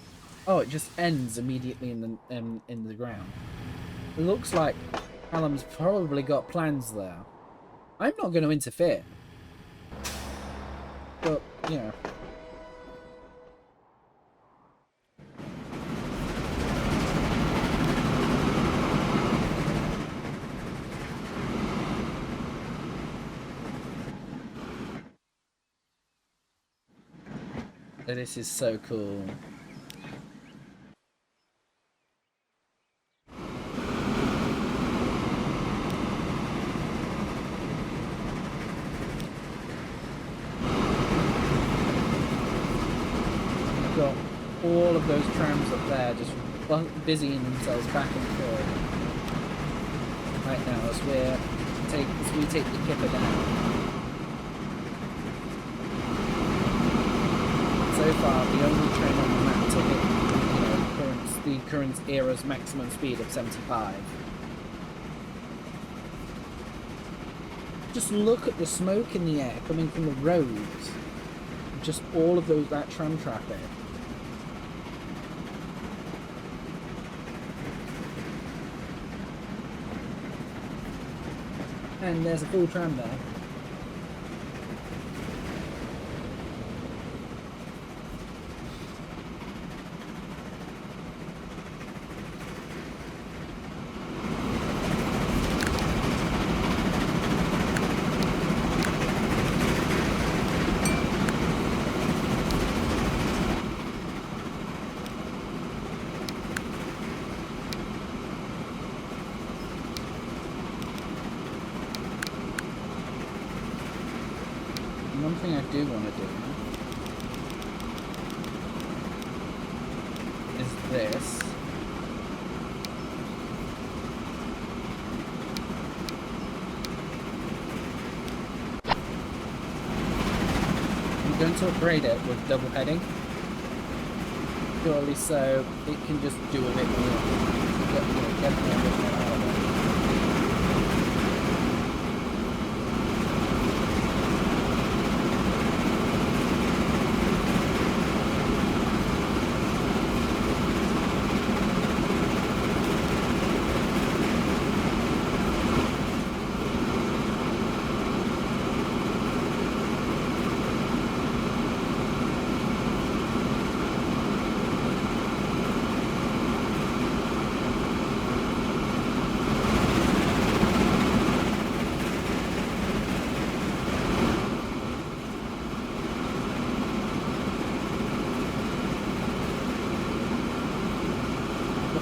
Oh, it just ends immediately in the ground. It looks like Callum's probably got plans there. I'm not going to interfere. But, you know. This is so cool. all of those trams up there just busying themselves back and forth right now as we take the kipper down. So far, the only train on the map to hit, the current era's maximum speed of 75. Just look at the smoke in the air coming from the roads. Just all of that tram traffic. And there's a full tram there. One thing I do want to do is this. I'm going to upgrade it with double heading, purely so it can just do a bit more, get more out of it.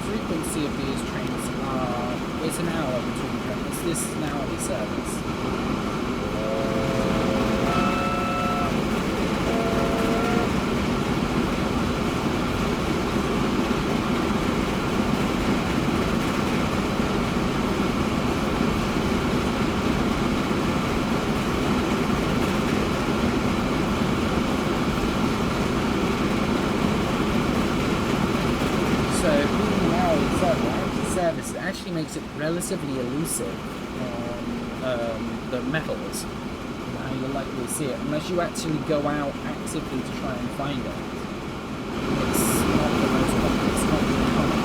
Frequency of these trains it's an hour between trains. This is an hourly service. Service actually makes it relatively elusive on the metals, how you'll likely see it, unless you actually go out actively to try and find it. It's not the most common, it's not the common.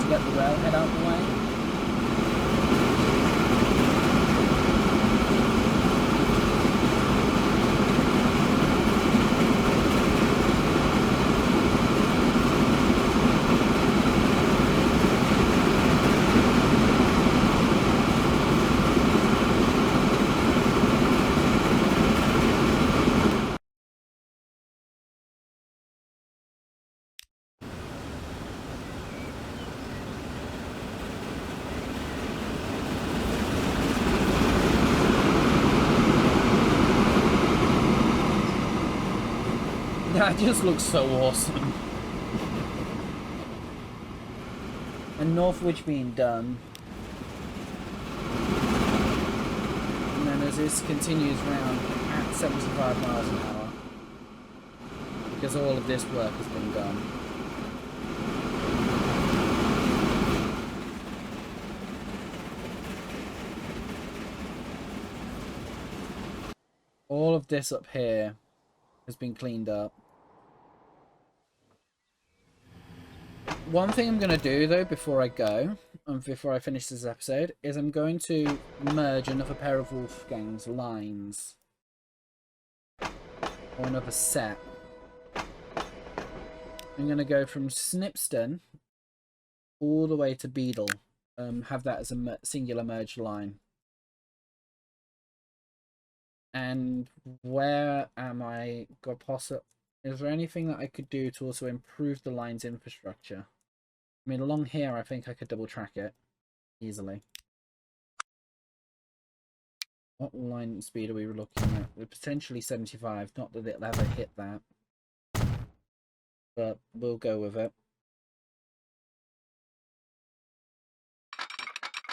Get the railhead out of the way. That just looks so awesome. And Northwich being done. And then as this continues round at 75 miles an hour. Because all of this work has been done. All of this up here has been cleaned up. One thing I'm going to do, though, before I go, and before I finish this episode, is I'm going to merge another pair of Wolfgang's lines. Or another set. I'm going to go from Snipston all the way to Beadle. Have that as a singular merged line. And where am I? Is there anything that I could do to also improve the line's infrastructure? I mean, along here, I think I could double track it easily. What line speed are we looking at? We're potentially 75. Not that it'll ever hit that. But we'll go with it.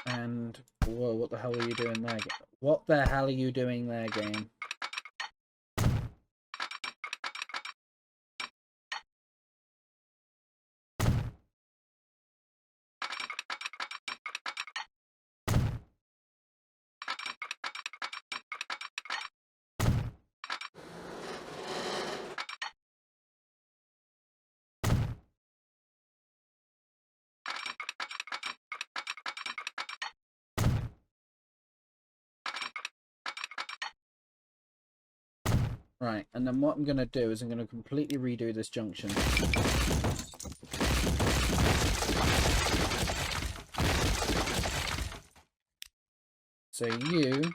And, whoa, what the hell are you doing there? What the hell are you doing there, game? Right, and then what I'm going to do is I'm going to completely redo this junction. So you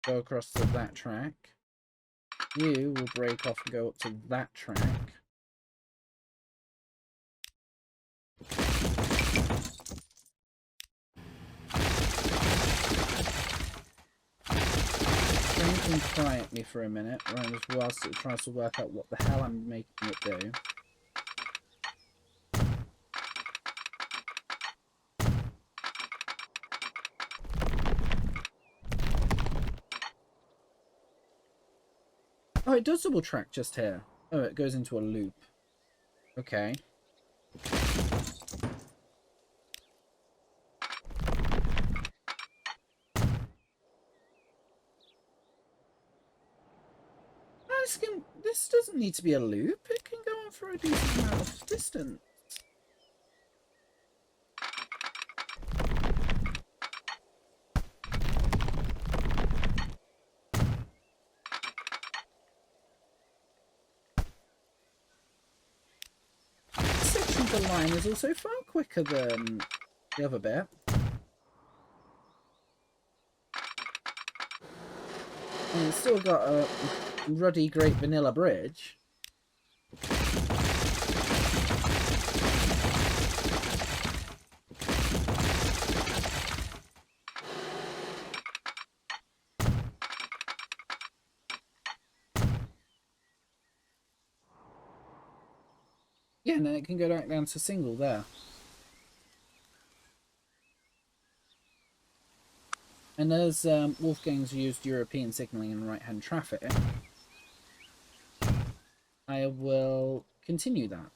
go across to that track. You will break off and go up to that track. Train can cry at me for a minute, right, whilst it tries to work out what the hell I'm making it do. Oh, it does double track just here. Oh, it goes into a loop. Okay. This doesn't need to be a loop. It can go on for a decent amount of distance. This section of the line is also far quicker than the other bit. And it's still got a ruddy great vanilla bridge. Yeah, and then it can go back down to single there. And as Wolfgang's used European signalling in right-hand traffic, I will continue that.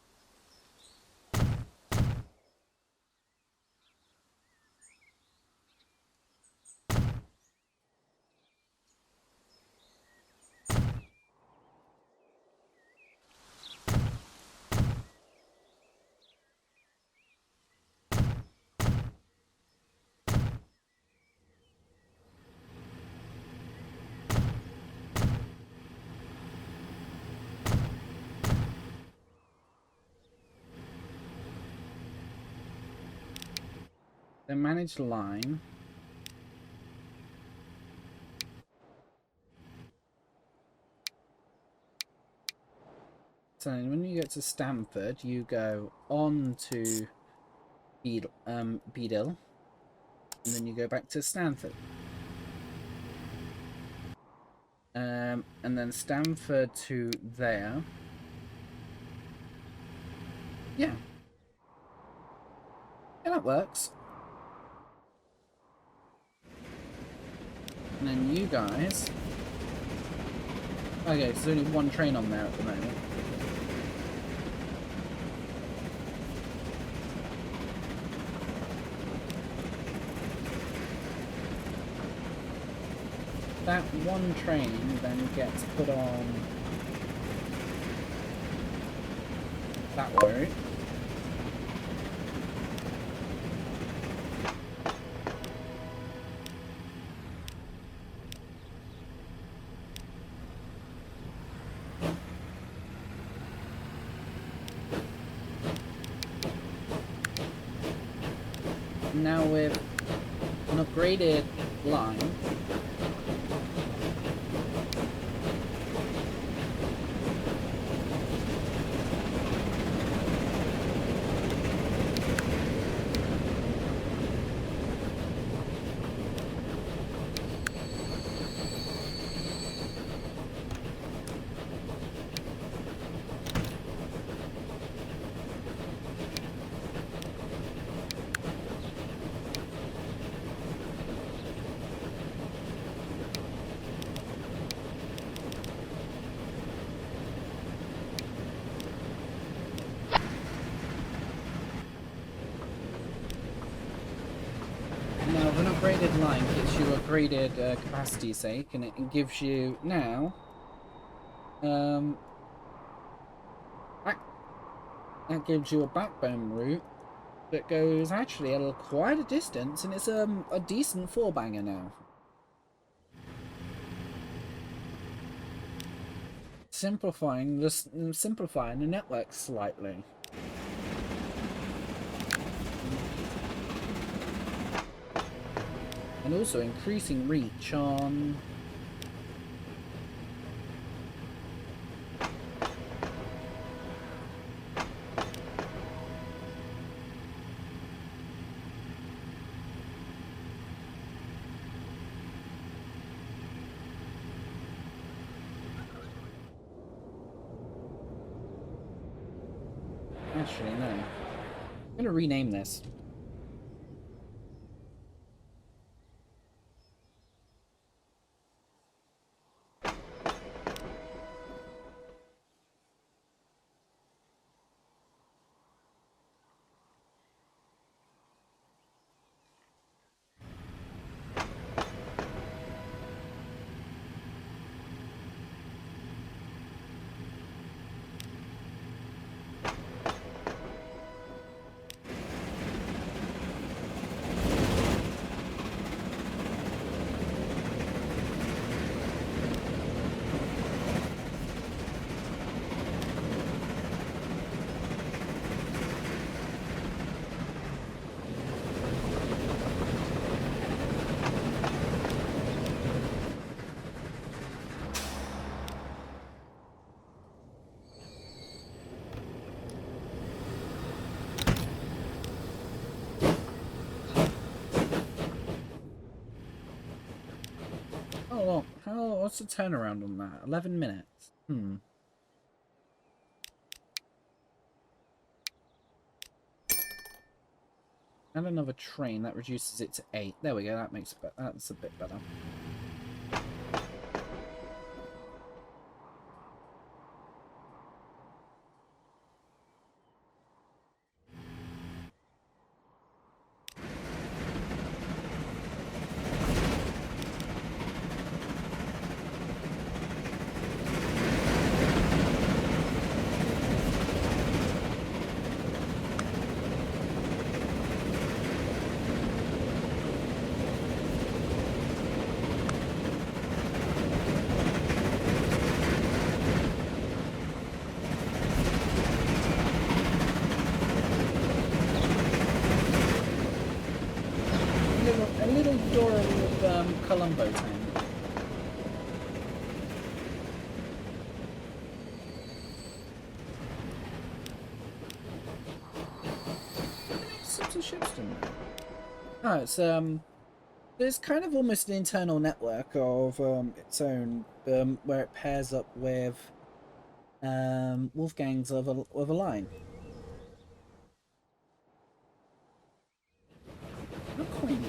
The managed line. So when you get to Stamford, you go on to Beadle, and then you go back to Stamford. And then Stamford to there. Yeah. Yeah, that works. And then you guys... Okay, there's only one train on there at the moment. That one train then gets put on that route. now with an upgraded line. Now, an upgraded line gives you upgraded capacity sake, and it gives you now that gives you a backbone route that goes actually quite a distance, and it's a decent four-banger now. Simplifying the network slightly. And also increasing reach on actually no. I'm gonna rename this. Oh, what's the turnaround on that? 11 minutes. And another train, that reduces it to 8. There we go, that's a bit better. Colombo town. Oh, it's kind of almost an internal network of its own, where it pairs up with Wolfgang's of a line. How quaint.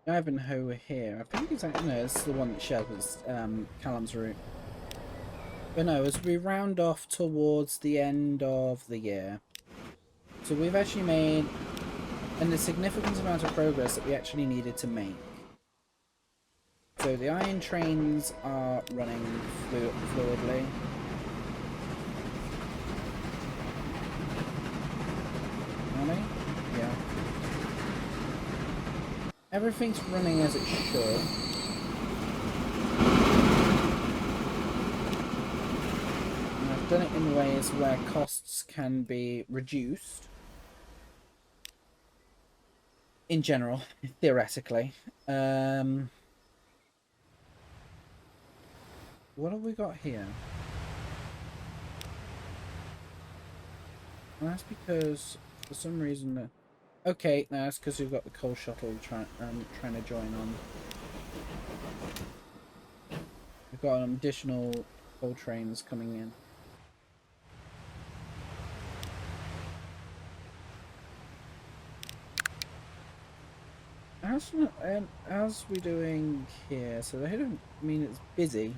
Ivanhoe here. I think it's actually, no, it's the one that shelters Callum's route. But no, as we round off towards the end of the year, so we've actually made a significant amount of progress that we actually needed to make. So the iron trains are running fluidly. Are they? Yeah. Everything's running as it should. And I've done it in ways where costs can be reduced. In general, theoretically. What have we got here? Well, that's because, for some reason... Okay, no, that's because we've got the coal shuttle trying to join on. We've got additional coal trains coming in. How's we doing here? So they don't mean it's busy.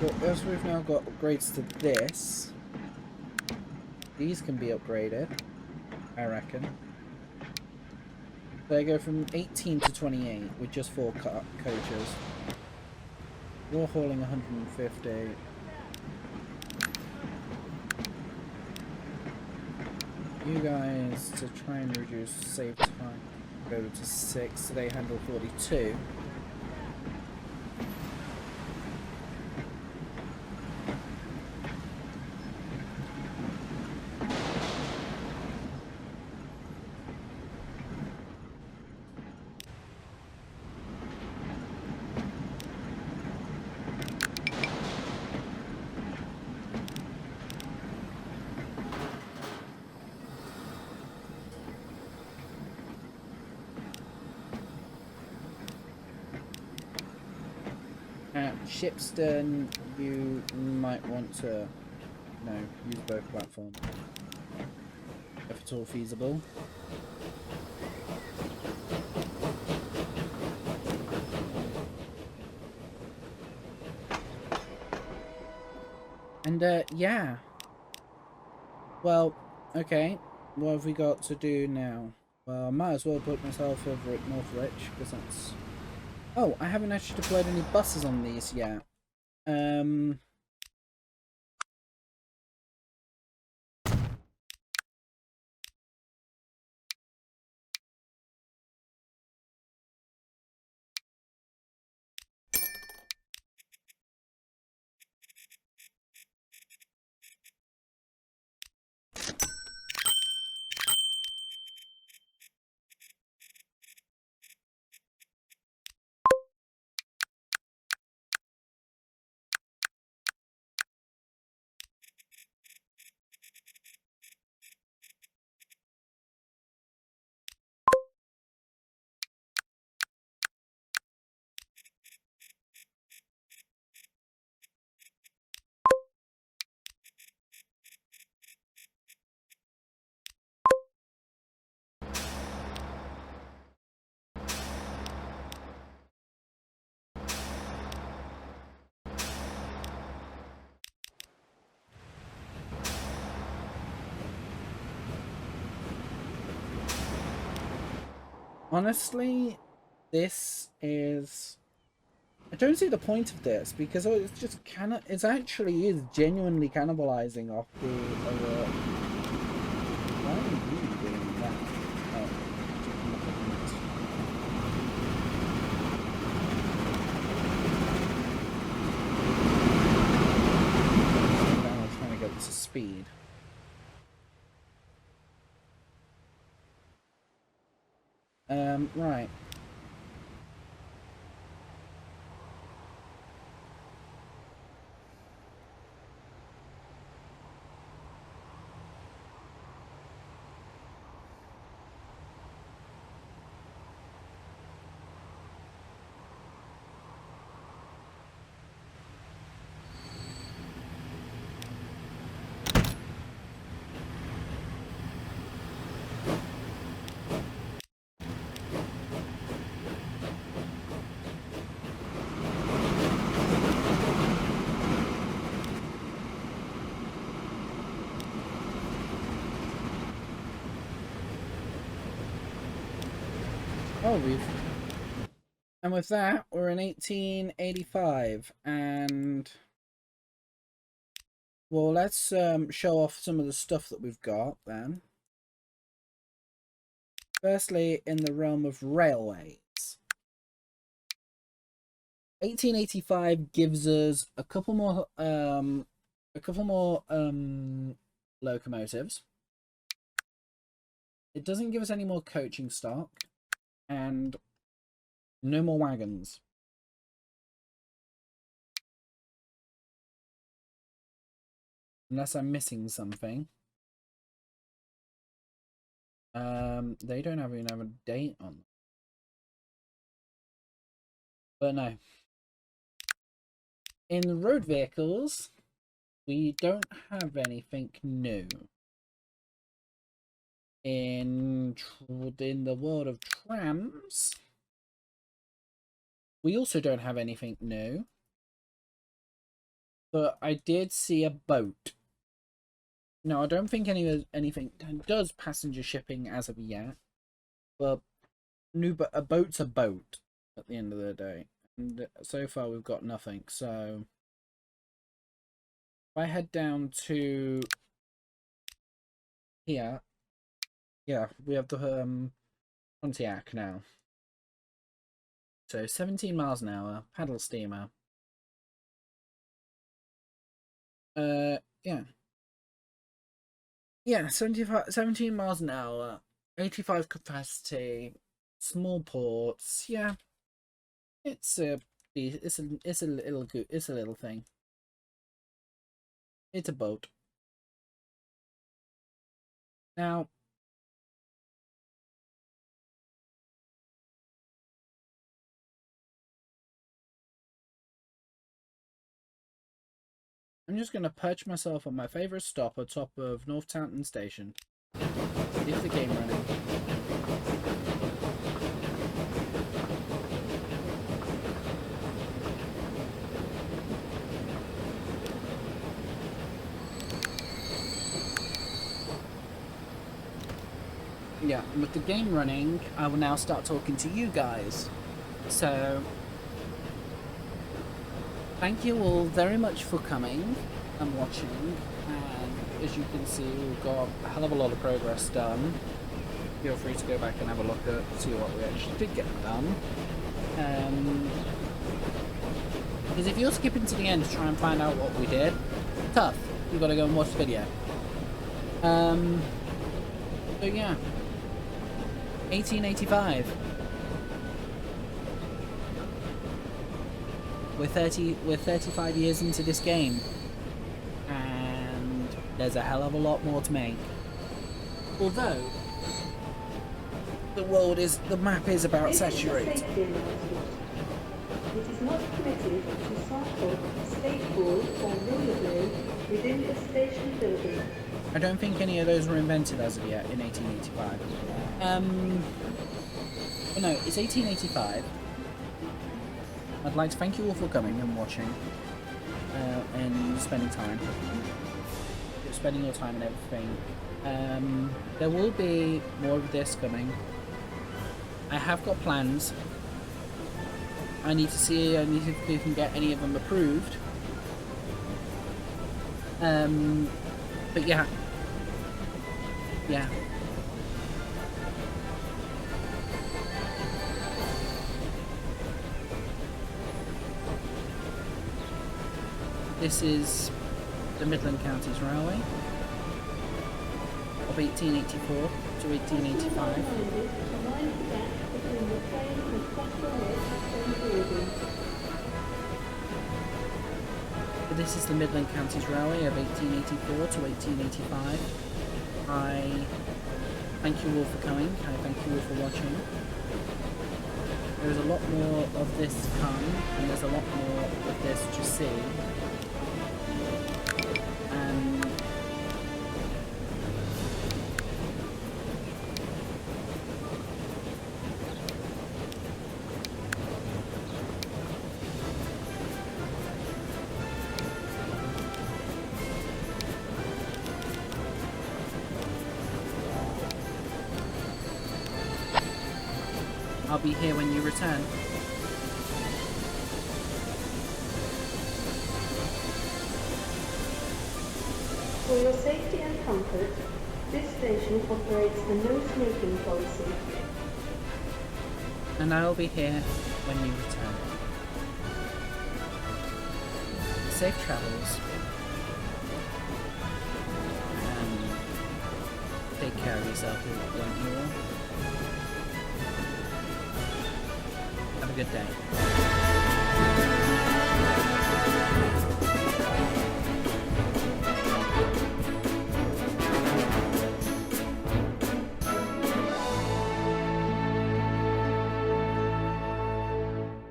But as we've now got upgrades to this, these can be upgraded, I reckon. They go from 18 to 28 with just 4 coaches. You're hauling 150. You guys, to try and reduce save time, go to 6, so they handle 42. At Shipston, you might want to, use both platforms, if at all feasible. And, yeah. Well, okay. What have we got to do now? Well, I might as well put myself over at Northwich, because that's... Oh, I haven't actually deployed any buses on these yet. Honestly, this is... I don't see the point of this, because it's just it actually is genuinely cannibalizing off the other... Why are you doing that? Now we're trying to get this to speed. Right. Oh, and with that, we're in 1885, and well, let's show off some of the stuff that we've got then. Firstly, in the realm of railways, 1885 gives us a couple more locomotives. It doesn't give us any more coaching stock, and no more wagons. Unless I'm missing something. They don't even have a date on them. But no. In road vehicles, we don't have anything new. In the world of trams, we also don't have anything new. But I did see a boat. No, I don't think anything does passenger shipping as of yet. But a boat's a boat at the end of the day. And so far we've got nothing. So if I head down to here, yeah, we have the Pontiac now. So 17 miles an hour, paddle steamer. Yeah. Yeah, 17 miles an hour, 85 capacity, small ports. Yeah, it's a little thing. It's a boat. Now, I'm just gonna perch myself on my favorite stop atop of Northampton Station. Leave the game running. Yeah, with the game running, I will now start talking to you guys. So, thank you all very much for coming and watching. And as you can see, we've got a hell of a lot of progress done. Feel free to go back and have a look at see what we actually did get done. Because if you're skipping to the end to try and find out what we did, tough. You've got to go and watch the video. So yeah. 1885. We're 35 years into this game, and there's a hell of a lot more to make. Although the map is about saturated. It is not permitted to cycle, skateboard, or rollerblade within the station building. I don't think any of those were invented as of yet in 1885. But no, it's 1885. I'd like to thank you all for coming and watching, and spending your time and everything. There will be more of this coming. I have got plans. I need to see if we can get any of them approved. But yeah. This is the Midland Counties Railway of 1884 to 1885. But this is the Midland Counties Railway of 1884 to 1885. I thank you all for coming. I thank you all for watching. There's a lot more of this to come, and there's a lot more of this to see. I'll be here when you return. For your safety and comfort, this station operates a no smoking policy. And I'll be here when you return. Safe travels. And take care of yourself, won't you all? Have a good day.